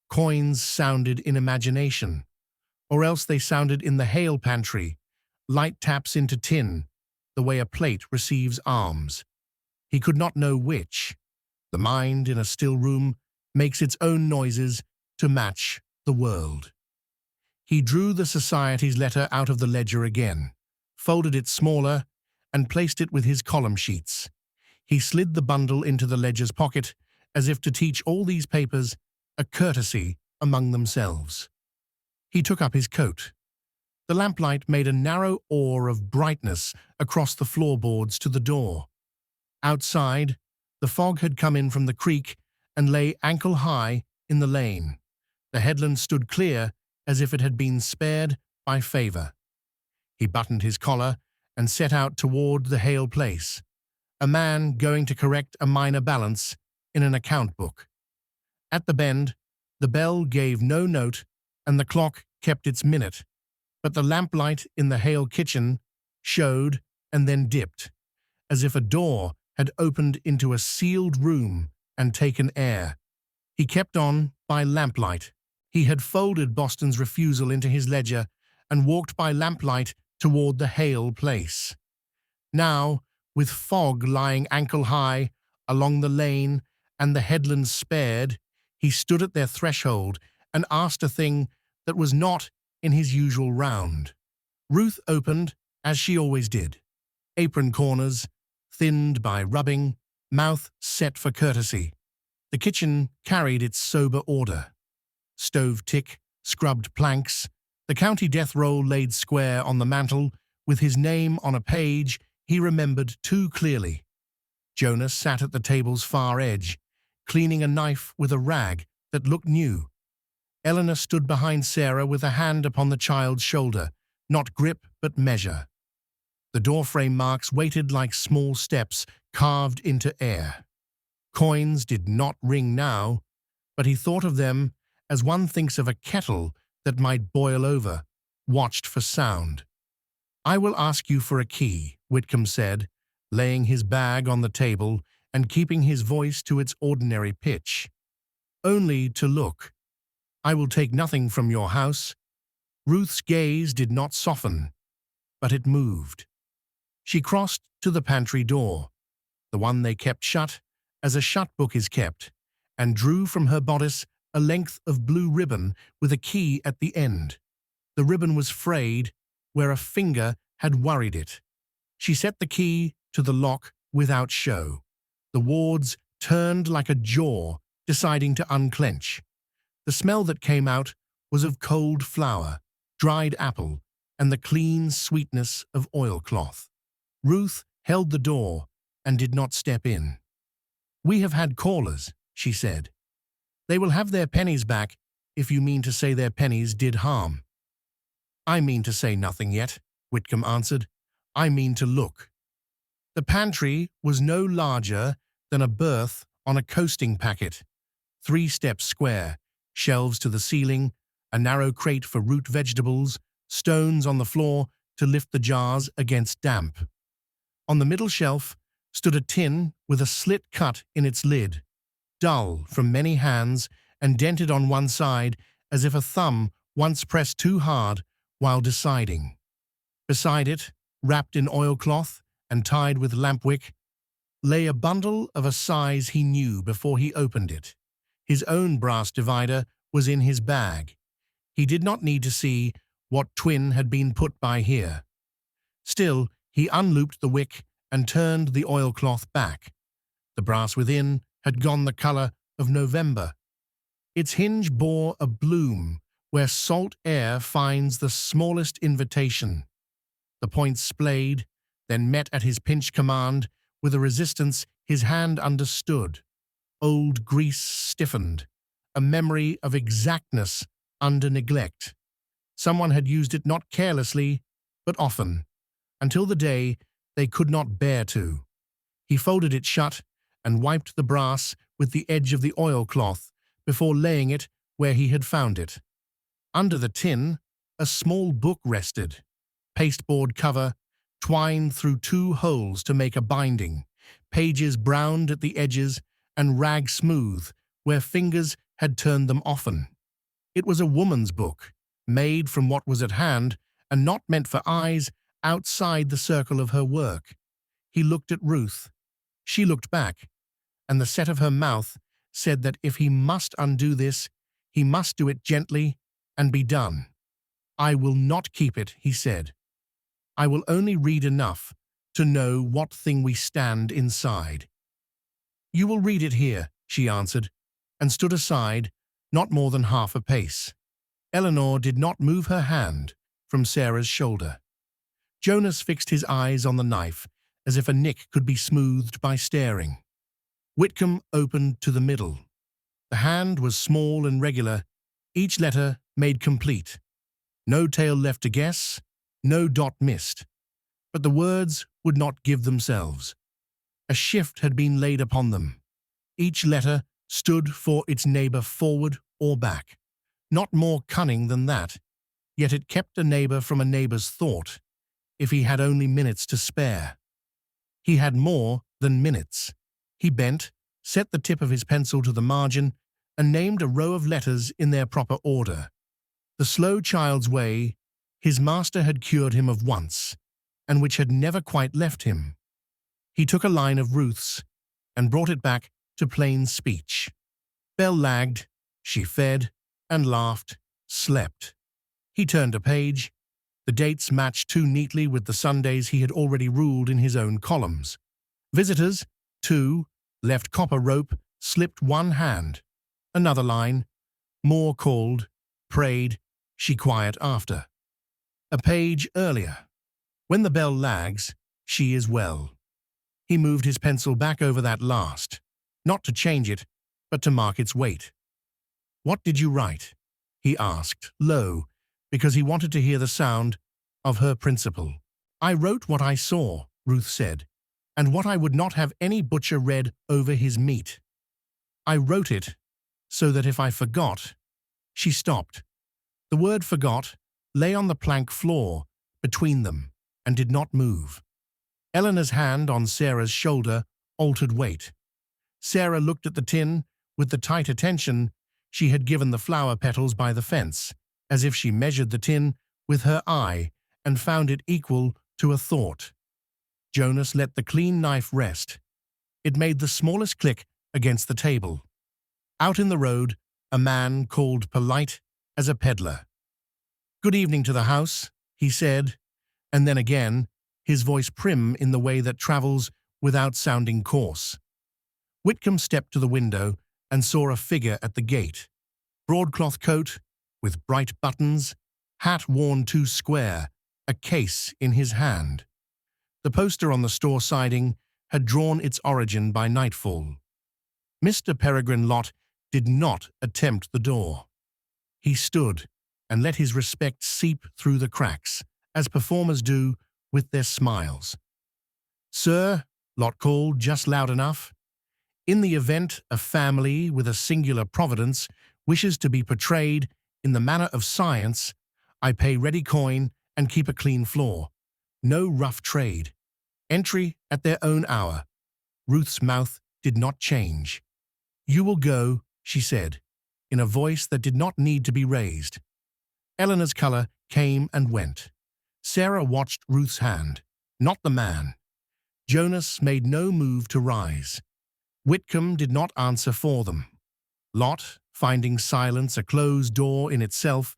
Coins sounded in imagination, or else they sounded in the Hale pantry, light taps into tin, the way a plate receives alms. He could not know which. The mind in a still room makes its own noises to match the world. He drew the society's letter out of the ledger again, folded it smaller, and placed it with his column sheets. He slid the bundle into the ledger's pocket, as if to teach all these papers a courtesy among themselves. He took up his coat. The lamplight made a narrow oar of brightness across the floorboards to the door. Outside, the fog had come in from the creek and lay ankle-high in the lane. The headland stood clear as if it had been spared by favour. He buttoned his collar and set out toward the Hale place, a man going to correct a minor balance in an account book. At the bend, the bell gave no note and the clock kept its minute, but the lamplight in the Hale kitchen showed and then dipped, as if a door had opened into a sealed room and taken air. He kept on by lamplight. He had folded Boston's refusal into his ledger and walked by lamplight toward the Hale place. Now, with fog lying ankle-high along the lane and the headlands spared, he stood at their threshold and asked a thing that was not in his usual round. Ruth opened, as she always did. Apron corners, thinned by rubbing, mouth set for courtesy. The kitchen carried its sober order. Stove tick, scrubbed planks, the county death roll laid square on the mantel, with his name on a page he remembered too clearly. Jonas sat at the table's far edge, cleaning a knife with a rag that looked new. Eleanor stood behind Sarah with a hand upon the child's shoulder, not grip but measure. The doorframe marks waited like small steps carved into air. Coins did not ring now, but he thought of them as one thinks of a kettle that might boil over, watched for sound. "I will ask you for a key," Whitcomb said, laying his bag on the table and keeping his voice to its ordinary pitch. "Only to look. I will take nothing from your house." Ruth's gaze did not soften, but it moved. She crossed to the pantry door, the one they kept shut, as a shut book is kept, and drew from her bodice a length of blue ribbon with a key at the end. The ribbon was frayed where a finger had worried it. She set the key to the lock without show. The wards turned like a jaw, deciding to unclench. The smell that came out was of cold flour, dried apple, and the clean sweetness of oilcloth. Ruth held the door and did not step in. "We have had callers," she said. "They will have their pennies back, if you mean to say their pennies did harm." "I mean to say nothing yet," Whitcomb answered. "I mean to look." The pantry was no larger than a berth on a coasting packet, 3 steps square, shelves to the ceiling, a narrow crate for root vegetables, stones on the floor to lift the jars against damp. On the middle shelf stood a tin with a slit cut in its lid, dull from many hands and dented on one side as if a thumb once pressed too hard while deciding. Beside it, wrapped in oilcloth and tied with lampwick, lay a bundle of a size he knew before he opened it. His own brass divider was in his bag. He did not need to see what twin had been put by here. Still, he unlooped the wick and turned the oilcloth back. The brass within had gone the colour of November. Its hinge bore a bloom where salt air finds the smallest invitation. The point splayed, then met at his pinch command with a resistance his hand understood. Old grease stiffened, a memory of exactness under neglect. Someone had used it not carelessly, but often, until the day they could not bear to. He folded it shut and wiped the brass with the edge of the oilcloth before laying it where he had found it. Under the tin, a small book rested, pasteboard cover, twined through 2 holes to make a binding, pages browned at the edges and rag smooth where fingers had turned them often. It was a woman's book, made from what was at hand and not meant for eyes outside the circle of her work. He looked at Ruth. She looked back, and the set of her mouth said that if he must undo this, he must do it gently and be done. I will not keep it, he said. I will only read enough to know what thing we stand inside. You will read it here, she answered, and stood aside, not more than half a pace. Eleanor did not move her hand from Sarah's shoulder. Jonas fixed his eyes on the knife, as if a nick could be smoothed by staring. Whitcomb opened to the middle. The hand was small and regular, each letter made complete. No tail left to guess, no dot missed. But the words would not give themselves. A shift had been laid upon them. Each letter stood for its neighbor forward or back. Not more cunning than that, yet it kept a neighbor from a neighbor's thought, if he had only minutes to spare. He had more than minutes. He bent, set the tip of his pencil to the margin, and named a row of letters in their proper order. The slow child's way his master had cured him of once, and which had never quite left him. He took a line of Ruth's and brought it back to plain speech. Bell lagged, she fed, and laughed, slept. He turned a page. The dates matched too neatly with the Sundays he had already ruled in his own columns. Visitors, 2, left copper rope, slipped one hand. Another line. More called, prayed, she quiet after. A page earlier. When the bell lags, she is well. He moved his pencil back over that last, not to change it, but to mark its weight. What did you write? He asked, low, because he wanted to hear the sound of her principle. I wrote what I saw, Ruth said, and what I would not have any butcher read over his meat. I wrote it so that if I forgot. She stopped. The word forgot lay on the plank floor between them and did not move. Eleanor's hand on Sarah's shoulder altered weight. Sarah looked at the tin with the tight attention she had given the flower petals by the fence, as if she measured the tin with her eye and found it equal to a thought. Jonas let the clean knife rest. It made the smallest click against the table. Out in the road, a man called polite as a peddler. Good evening to the house, he said, and then again, his voice prim in the way that travels without sounding coarse. Whitcomb stepped to the window and saw a figure at the gate. Broadcloth coat, with bright buttons, hat worn too square, a case in his hand. The poster on the store siding had drawn its origin by nightfall. Mr. Peregrine Lott did not attempt the door. He stood and let his respect seep through the cracks, as performers do with their smiles. Sir, Lott called just loud enough. In the event a family with a singular providence wishes to be portrayed in the manner of science, I pay ready coin and keep a clean floor. No rough trade. Entry at their own hour. Ruth's mouth did not change. You will go, she said, in a voice that did not need to be raised. Eleanor's color came and went. Sarah watched Ruth's hand, not the man. Jonas made no move to rise. Whitcomb did not answer for them. Lott, finding silence a closed door in itself,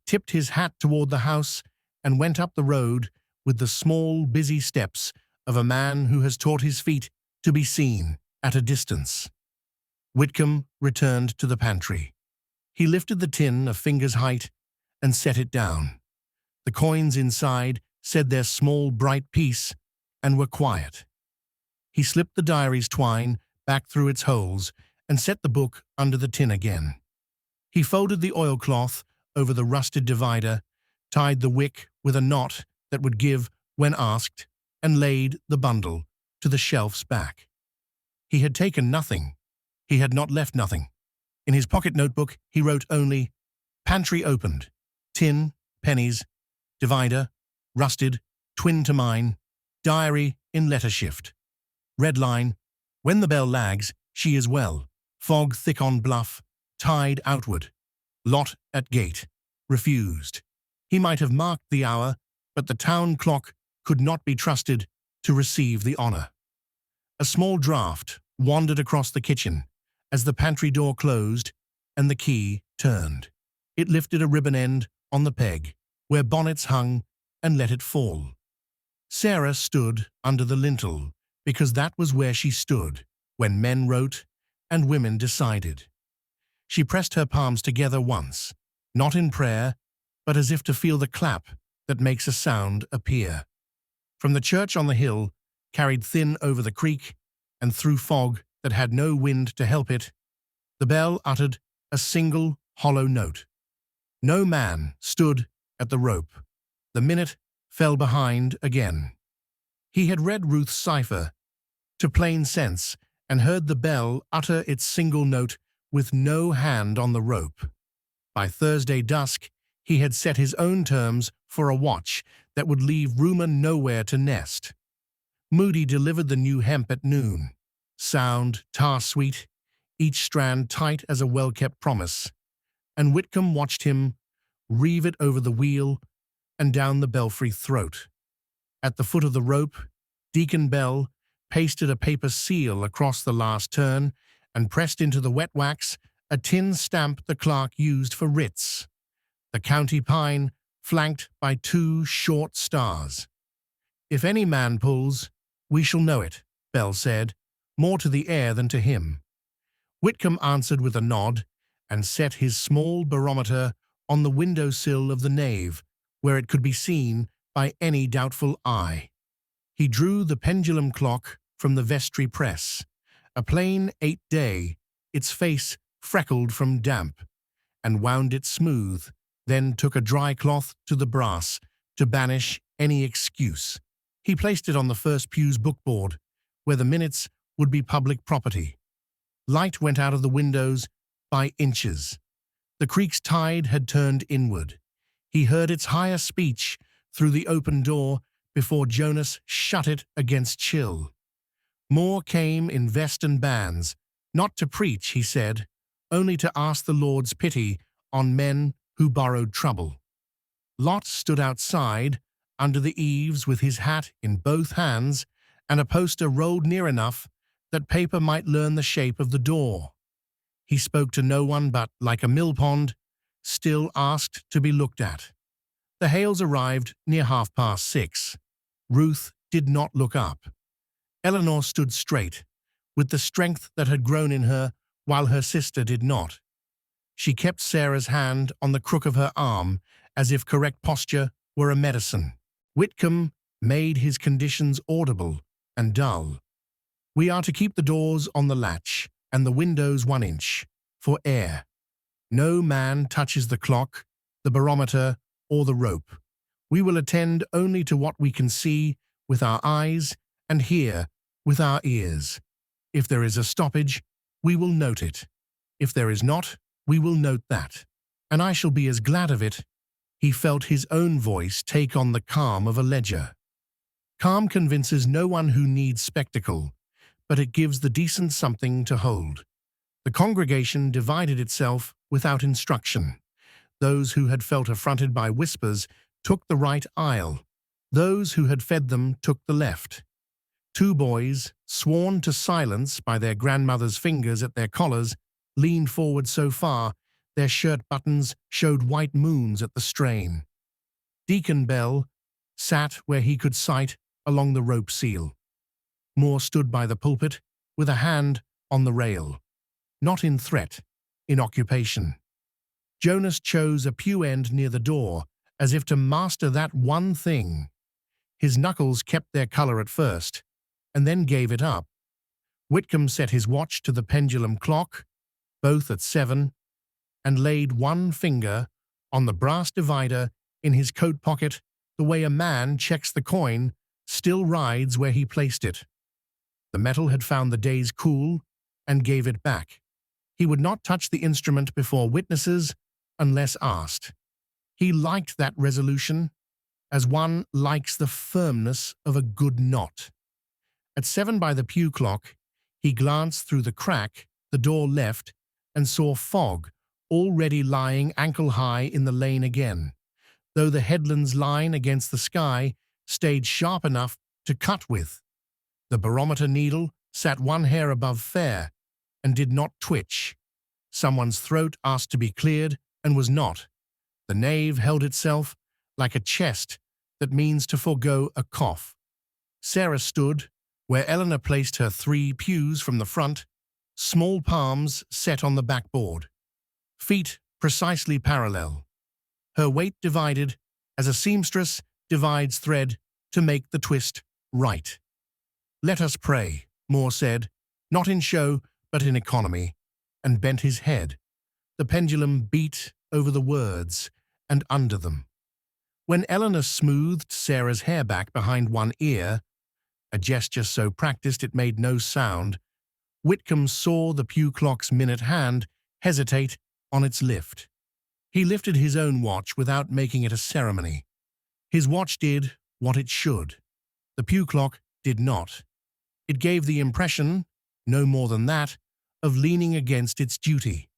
tipped his hat toward the house and went up the road with the small, busy steps of a man who has taught his feet to be seen at a distance. Whitcomb returned to the pantry. He lifted the tin a finger's height and set it down. The coins inside said their small, bright piece and were quiet. He slipped the diary's twine back through its holes and set the book under the tin again. He folded the oilcloth over the rusted divider, tied the wick with a knot that would give when asked, and laid the bundle to the shelf's back. He had taken nothing. He had not left nothing. In his pocket notebook, he wrote only, pantry opened, tin, pennies, divider, rusted, twin to mine, diary in letter shift. Red line, when the bell lags, she is well, fog thick on bluff, tide outward. Lott at gate, refused. He might have marked the hour, but the town clock could not be trusted to receive the honor. A small draught wandered across the kitchen as the pantry door closed and the key turned. It lifted a ribbon end on the peg. where bonnets hung, and let it fall. Sarah stood under the lintel, because that was where she stood when men wrote and women decided. She pressed her palms together once, not in prayer, but as if to feel the clap that makes a sound appear. From the church on the hill, carried thin over the creek, and through fog that had no wind to help it, the bell uttered a single hollow note. No man stood at the rope. The minute fell behind again. He had read Ruth's cipher to plain sense and heard the bell utter its single note with no hand on the rope. By Thursday dusk, he had set his own terms for a watch that would leave rumour nowhere to nest. Moody delivered the new hemp at noon, sound, tar-sweet, each strand tight as a well-kept promise, and Whitcomb watched him reeve it over the wheel and down the belfry throat. At the foot of the rope, Deacon Bell pasted a paper seal across the last turn and pressed into the wet wax a tin stamp the clerk used for writs. The county pine flanked by 2 short stars. "If any man pulls, we shall know it," Bell said, more to the air than to him. Whitcomb answered with a nod and set his small barometer on the window-sill of the nave, where it could be seen by any doubtful eye. He drew the pendulum clock from the vestry press, a plain 8-day, its face freckled from damp, and wound it smooth, then took a dry cloth to the brass to banish any excuse. He placed it on the first pew's bookboard, where the minutes would be public property. Light went out of the windows by inches. The creek's tide had turned inward. He heard its higher speech through the open door before Jonas shut it against chill. More came in vest and bands, not to preach, he said, only to ask the Lord's pity on men who borrowed trouble. Lot stood outside, under the eaves with his hat in both hands and a poster rolled near enough that paper might learn the shape of the door. He spoke to no one but, like a millpond, still asked to be looked at. The Hales arrived near 6:30. Ruth did not look up. Eleanor stood straight, with the strength that had grown in her while her sister did not. She kept Sarah's hand on the crook of her arm as if correct posture were a medicine. Whitcomb made his conditions audible and dull. "We are to keep the doors on the latch and the windows 1 inch, for air. No man touches the clock, the barometer, or the rope. We will attend only to what we can see with our eyes and hear with our ears. If there is a stoppage, we will note it. If there is not, we will note that. And I shall be as glad of it." He felt his own voice take on the calm of a ledger. Calm convinces no one who needs spectacle, but it gives the decent something to hold. The congregation divided itself without instruction. Those who had felt affronted by whispers took the right aisle. Those who had fed them took the left. 2 boys, sworn to silence by their grandmother's fingers at their collars, leaned forward so far their shirt buttons showed white moons at the strain. Deacon Bell sat where he could sight along the rope seal. Moore stood by the pulpit with a hand on the rail, not in threat, in occupation. Jonas chose a pew end near the door, as if to master that one thing. His knuckles kept their color at first, and then gave it up. Whitcomb set his watch to the pendulum clock, both at 7, and laid one finger on the brass divider in his coat pocket the way a man checks the coin still rides where he placed it. The metal had found the day's cool and gave it back. He would not touch the instrument before witnesses unless asked. He liked that resolution, as one likes the firmness of a good knot. At 7 by the pew clock, he glanced through the crack the door left and saw fog already lying ankle-high in the lane again, though the headland's line against the sky stayed sharp enough to cut with. The barometer needle sat 1 hair above fair and did not twitch. Someone's throat asked to be cleared and was not. The nave held itself like a chest that means to forego a cough. Sarah stood where Eleanor placed her 3 pews from the front, small palms set on the backboard, feet precisely parallel, her weight divided as a seamstress divides thread to make the twist right. "Let us pray," Moore said, not in show but in economy, and bent his head. The pendulum beat over the words and under them. When Eleanor smoothed Sarah's hair back behind one ear, a gesture so practiced it made no sound, Whitcomb saw the pew clock's minute hand hesitate on its lift. He lifted his own watch without making it a ceremony. His watch did what it should. The pew clock did not. It gave the impression, no more than that, of leaning against its duty.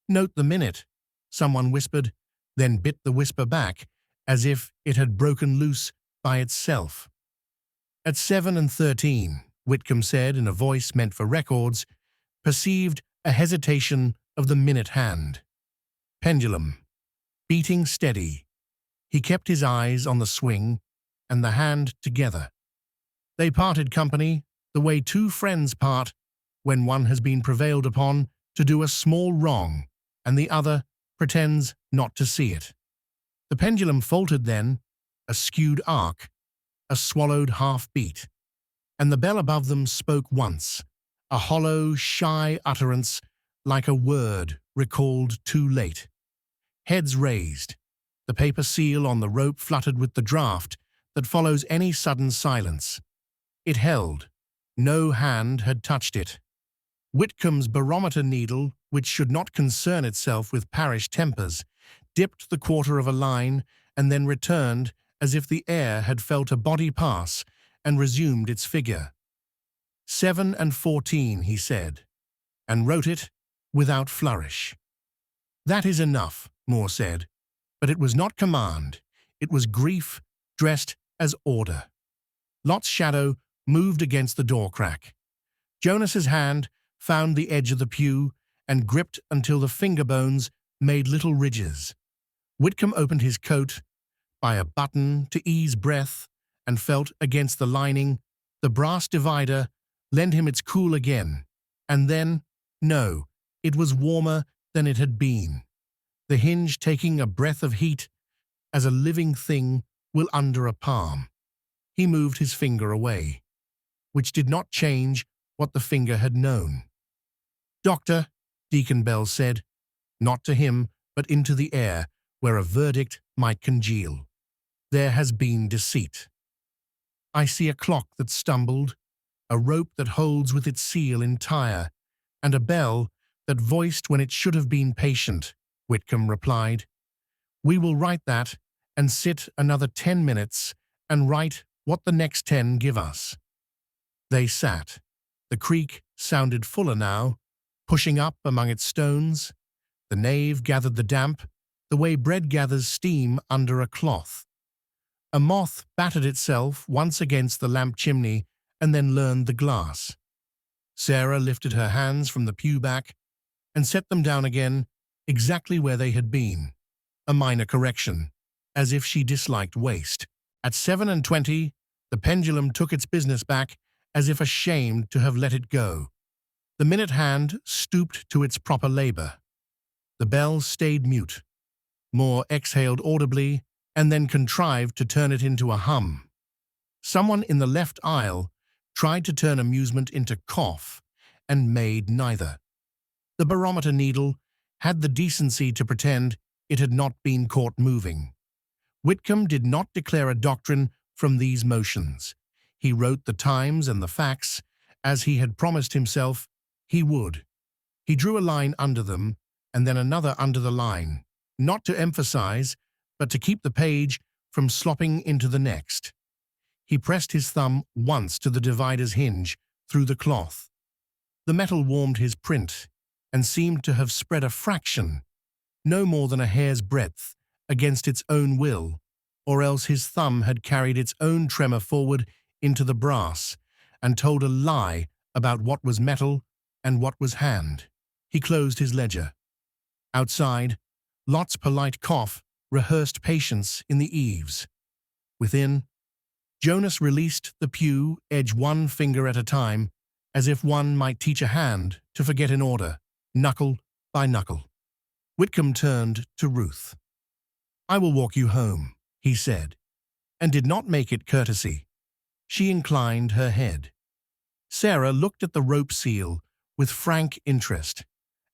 "Note the minute," someone whispered, then bit the whisper back, as if it had broken loose by itself. "At 7:13, Whitcomb said in a voice meant for records, perceived a hesitation of the minute hand. Pendulum, beating steady. He kept his eyes on the swing and the hand together. They parted company the way 2 friends part when one has been prevailed upon to do a small wrong and the other pretends not to see it. The pendulum faltered then, a skewed arc, a swallowed half-beat, and the bell above them spoke once, a hollow, shy utterance like a word recalled too late. Heads raised, the paper seal on the rope fluttered with the draft that follows any sudden silence. It held. No hand had touched it. Whitcomb's barometer needle, which should not concern itself with parish tempers, dipped the quarter of a line and then returned as if the air had felt a body pass and resumed its figure. 7:14, he said, and wrote it without flourish. "That is enough," Moore said, but it was not command. It was grief dressed as order. Lot's shadow moved against the door crack. Jonas's hand found the edge of the pew and gripped until the finger bones made little ridges. Whitcomb opened his coat by a button to ease breath and felt against the lining. The brass divider lent him its cool again, and then, no, it was warmer than it had been, the hinge taking a breath of heat as a living thing will under a palm. He moved his finger away, which did not change what the finger had known. "Doctor," Deacon Bell said, not to him, but into the air, where a verdict might congeal. "There has been deceit. I see a clock that stumbled, a rope that holds with its seal entire, and a bell that voiced when it should have been patient," Whitcomb replied. "We will write that and sit another 10 minutes and write what the next 10 give us." They sat. The creek sounded fuller now, pushing up among its stones. The nave gathered the damp, the way bread gathers steam under a cloth. A moth battered itself once against the lamp chimney and then learned the glass. Sarah lifted her hands from the pew back and set them down again exactly where they had been, a minor correction, as if she disliked waste. At 7:20, the pendulum took its business back as if ashamed to have let it go. The minute hand stooped to its proper labor. The bell stayed mute. Moore exhaled audibly and then contrived to turn it into a hum. Someone in the left aisle tried to turn amusement into cough and made neither. The barometer needle had the decency to pretend it had not been caught moving. Whitcomb did not declare a doctrine from these motions. He wrote the times and the facts, as he had promised himself he would. He drew a line under them, and then another under the line, not to emphasize, but to keep the page from slopping into the next. He pressed his thumb once to the divider's hinge through the cloth. The metal warmed his print and seemed to have spread a fraction, no more than a hair's breadth, against its own will, or else his thumb had carried its own tremor forward into the brass and told a lie about what was metal and what was hand. He closed his ledger. Outside, Lot's polite cough rehearsed patience in the eaves. Within, Jonas released the pew edge one finger at a time, as if one might teach a hand to forget in order, knuckle by knuckle. Whitcomb turned to Ruth. "I will walk you home," he said, and did not make it courtesy. She inclined her head. Sarah looked at the rope seal with frank interest,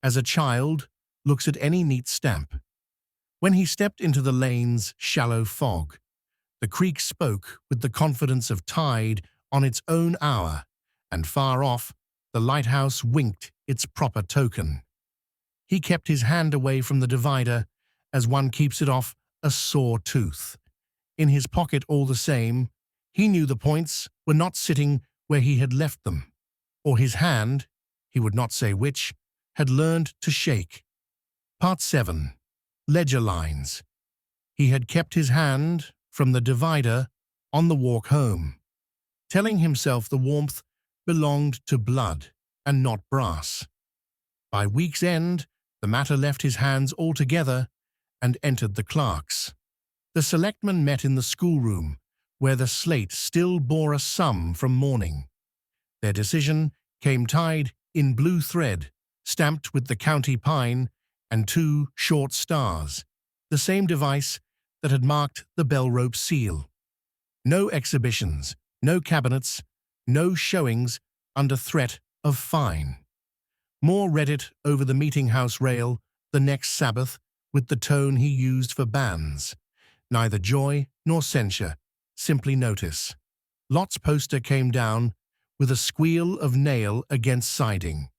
as a child looks at any neat stamp. When he stepped into the lane's shallow fog, the creek spoke with the confidence of tide on its own hour, and far off, the lighthouse winked its proper token. He kept his hand away from the divider as one keeps it off a sore tooth. In his pocket all the same, he knew the points were not sitting where he had left them, or his hand, he would not say which, had learned to shake. Part 7. Ledger Lines. He had kept his hand from the divider on the walk home, telling himself the warmth belonged to blood and not brass. By week's end, the matter left his hands altogether and entered the clerk's. The selectmen met in the schoolroom, where the slate still bore a sum from morning. Their decision came tied in blue thread, stamped with the county pine and 2 short stars, the same device that had marked the bell rope seal. No exhibitions, no cabinets, no showings under threat of fine. Moore read it over the meeting-house rail the next Sabbath with the tone he used for banns. Neither joy nor censure, simply notice. Lot's poster came down with a squeal of nail against siding.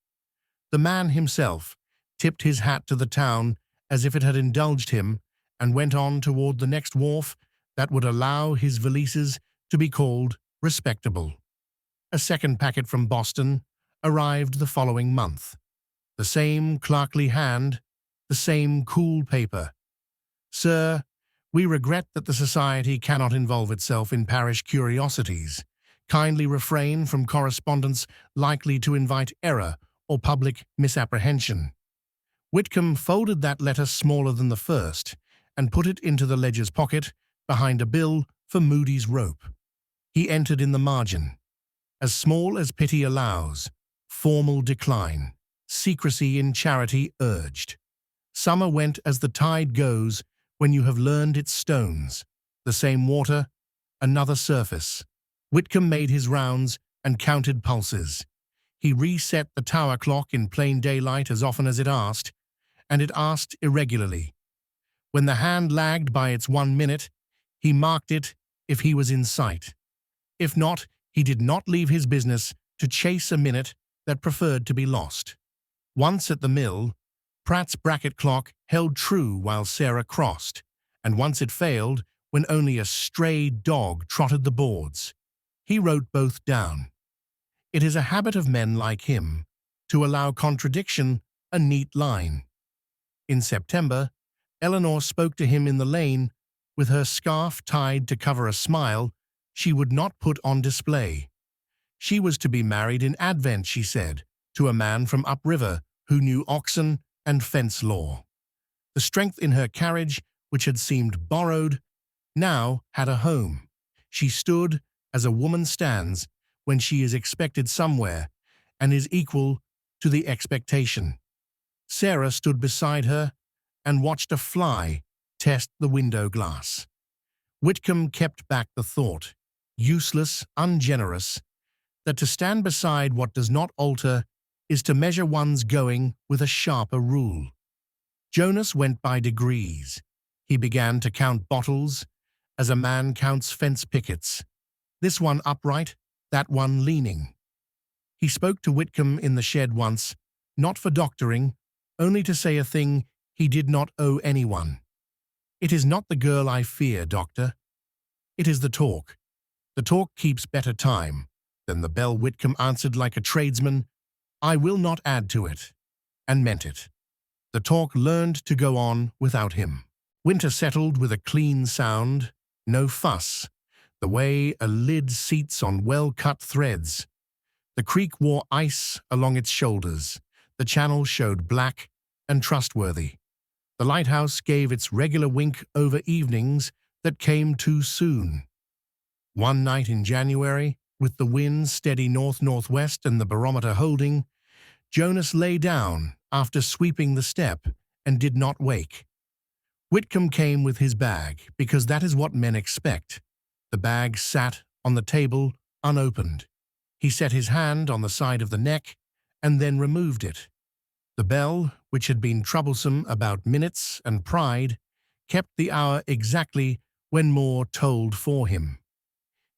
The man himself tipped his hat to the town as if it had indulged him and went on toward the next wharf that would allow his valises to be called respectable. A second packet from Boston arrived the following month. The same clerkly hand, the same cool paper. "Sir, we regret that the Society cannot involve itself in parish curiosities. Kindly refrain from correspondence likely to invite error or public misapprehension." Whitcomb folded that letter smaller than the first and put it into the ledger's pocket behind a bill for Moody's rope. He entered in the margin. "As small as pity allows, formal decline, secrecy in charity urged. Summer went as the tide goes when you have learned its stones. The same water, another surface." Whitcomb made his rounds and counted pulses. He reset the tower clock in plain daylight as often as it asked, and it asked irregularly. When the hand lagged by its 1 minute, he marked it if he was in sight. If not, he did not leave his business to chase a minute that preferred to be lost. Once at the mill, Pratt's bracket clock held true while Sarah crossed, and once it failed when only a stray dog trotted the boards. He wrote both down. It is a habit of men like him to allow contradiction a neat line. In September, Eleanor spoke to him in the lane with her scarf tied to cover a smile she would not put on display. She was to be married in Advent, she said, to a man from upriver who knew oxen and fence law. The strength in her carriage, which had seemed borrowed, now had a home. She stood as a woman stands when she is expected somewhere and is equal to the expectation. Sarah stood beside her and watched a fly test the window glass. Whitcomb kept back the thought, useless, ungenerous, that to stand beside what does not alter is to measure one's going with a sharper rule. Jonas went by degrees. He began to count bottles as a man counts fence pickets, this one upright, that one leaning. He spoke to Whitcomb in the shed once, not for doctoring, only to say a thing he did not owe anyone. "It is not the girl I fear, doctor. It is the talk. The talk keeps better time." Then the bell. Whitcomb answered like a tradesman, "I will not add to it," and meant it. The talk learned to go on without him. Winter settled with a clean sound, no fuss, the way a lid seats on well-cut threads. The creek wore ice along its shoulders. The channel showed black and trustworthy. The lighthouse gave its regular wink over evenings that came too soon. One night in January, with the wind steady north-northwest and the barometer holding, Jonas lay down after sweeping the step and did not wake. Whitcomb came with his bag, because that is what men expect. The bag sat on the table, unopened. He set his hand on the side of the neck and then removed it. The bell, which had been troublesome about minutes and pride, kept the hour exactly when Moore told for him.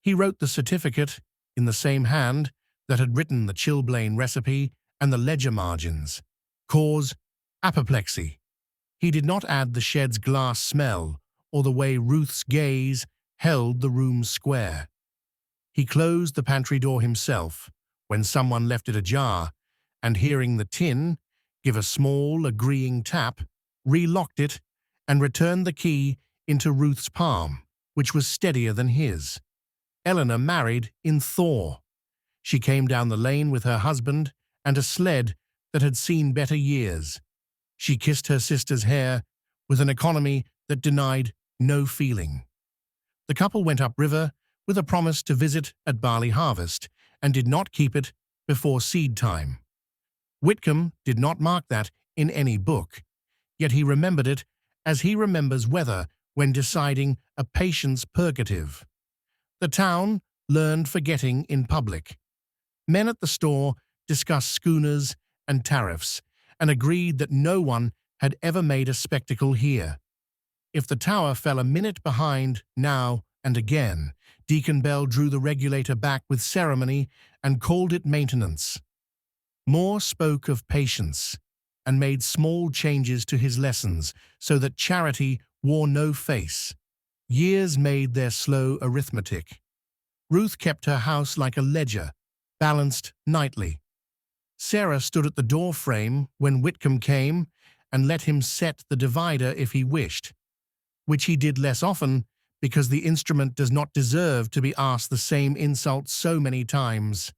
He wrote the certificate in the same hand that had written the chilblain recipe and the ledger margins. Cause, apoplexy. He did not add the shed's glass smell or the way Ruth's gaze held the room square. He closed the pantry door himself when someone left it ajar, and hearing the tin give a small, agreeing tap, relocked it and returned the key into Ruth's palm, which was steadier than his. Eleanor married in thaw. She came down the lane with her husband and a sled that had seen better years. She kissed her sister's hair with an economy that denied no feeling. The couple went upriver with a promise to visit at barley harvest and did not keep it before seed time. Whitcomb did not mark that in any book, yet he remembered it as he remembers weather when deciding a patient's purgative. The town learned forgetting in public. Men at the store discussed schooners and tariffs and agreed that no one had ever made a spectacle here. If the tower fell a minute behind now and again, Deacon Bell drew the regulator back with ceremony and called it maintenance. Moore spoke of patience and made small changes to his lessons so that charity wore no face. Years made their slow arithmetic. Ruth kept her house like a ledger, balanced nightly. Sarah stood at the door frame when Whitcomb came and let him set the divider if he wished, which he did less often because the instrument does not deserve to be asked the same insult so many times.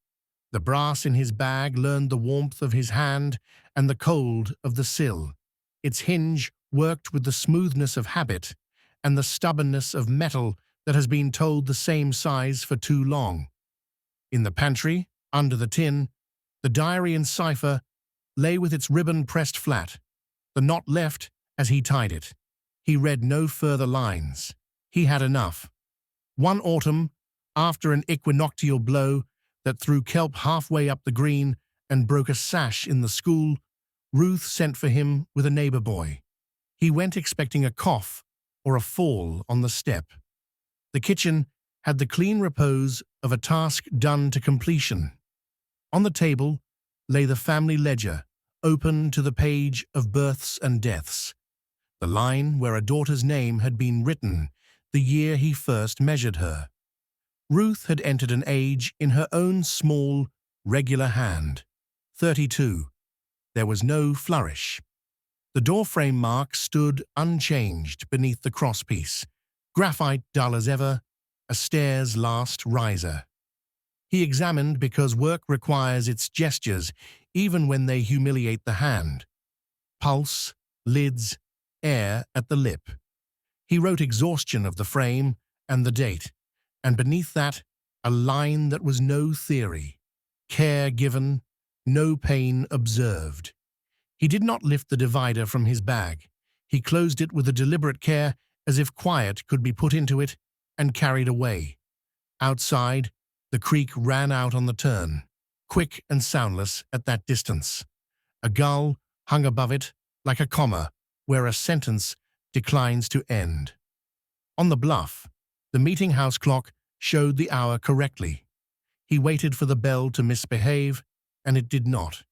The brass in his bag learned the warmth of his hand and the cold of the sill. Its hinge worked with the smoothness of habit and the stubbornness of metal that has been told the same size for too long. In the pantry, under the tin, the diary in cipher lay with its ribbon pressed flat, the knot left as he tied it. He read no further lines. He had enough. One autumn, after an equinoctial blow that threw kelp halfway up the green and broke a sash in the school, Ruth sent for him with a neighbor boy. He went expecting a cough or a fall on the step. The kitchen had the clean repose of a task done to completion. On the table lay the family ledger, open to the page of births and deaths, the line where a daughter's name had been written the year he first measured her. Ruth had entered an age in her own small, regular hand. 32. There was no flourish. The doorframe mark stood unchanged beneath the crosspiece, graphite dull as ever, a stair's last riser. He examined because work requires its gestures even when they humiliate the hand. Pulse, lids, air at the lip. He wrote exhaustion of the frame and the date, and beneath that, a line that was no theory. Care given, no pain observed. He did not lift the divider from his bag. He closed it with a deliberate care as if quiet could be put into it and carried away. Outside, the creek ran out on the turn, quick and soundless at that distance. A gull hung above it like a comma where a sentence declines to end. On the bluff, the meeting house clock showed the hour correctly. He waited for the bell to misbehave, and it did not.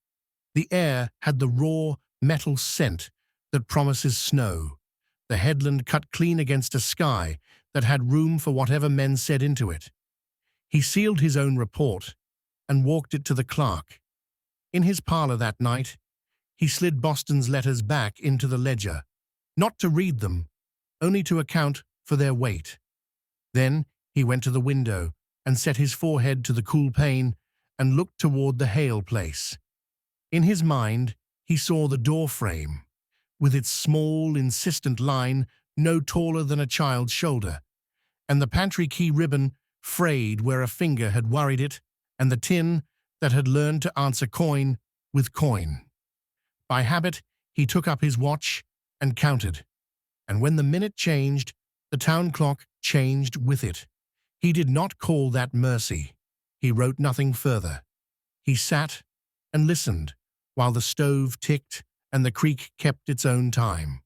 The air had the raw, metal scent that promises snow, the headland cut clean against a sky that had room for whatever men said into it. He sealed his own report and walked it to the clerk. In his parlor that night, he slid Boston's letters back into the ledger, not to read them, only to account for their weight. Then he went to the window and set his forehead to the cool pane and looked toward the Hale place. In his mind, he saw the door frame, with its small, insistent line no taller than a child's shoulder, and the pantry key ribbon frayed where a finger had worried it, and the tin that had learned to answer coin with coin. By habit, he took up his watch and counted, and when the minute changed, the town clock changed with it. He did not call that mercy. He wrote nothing further. He sat and listened while the stove ticked and the creek kept its own time.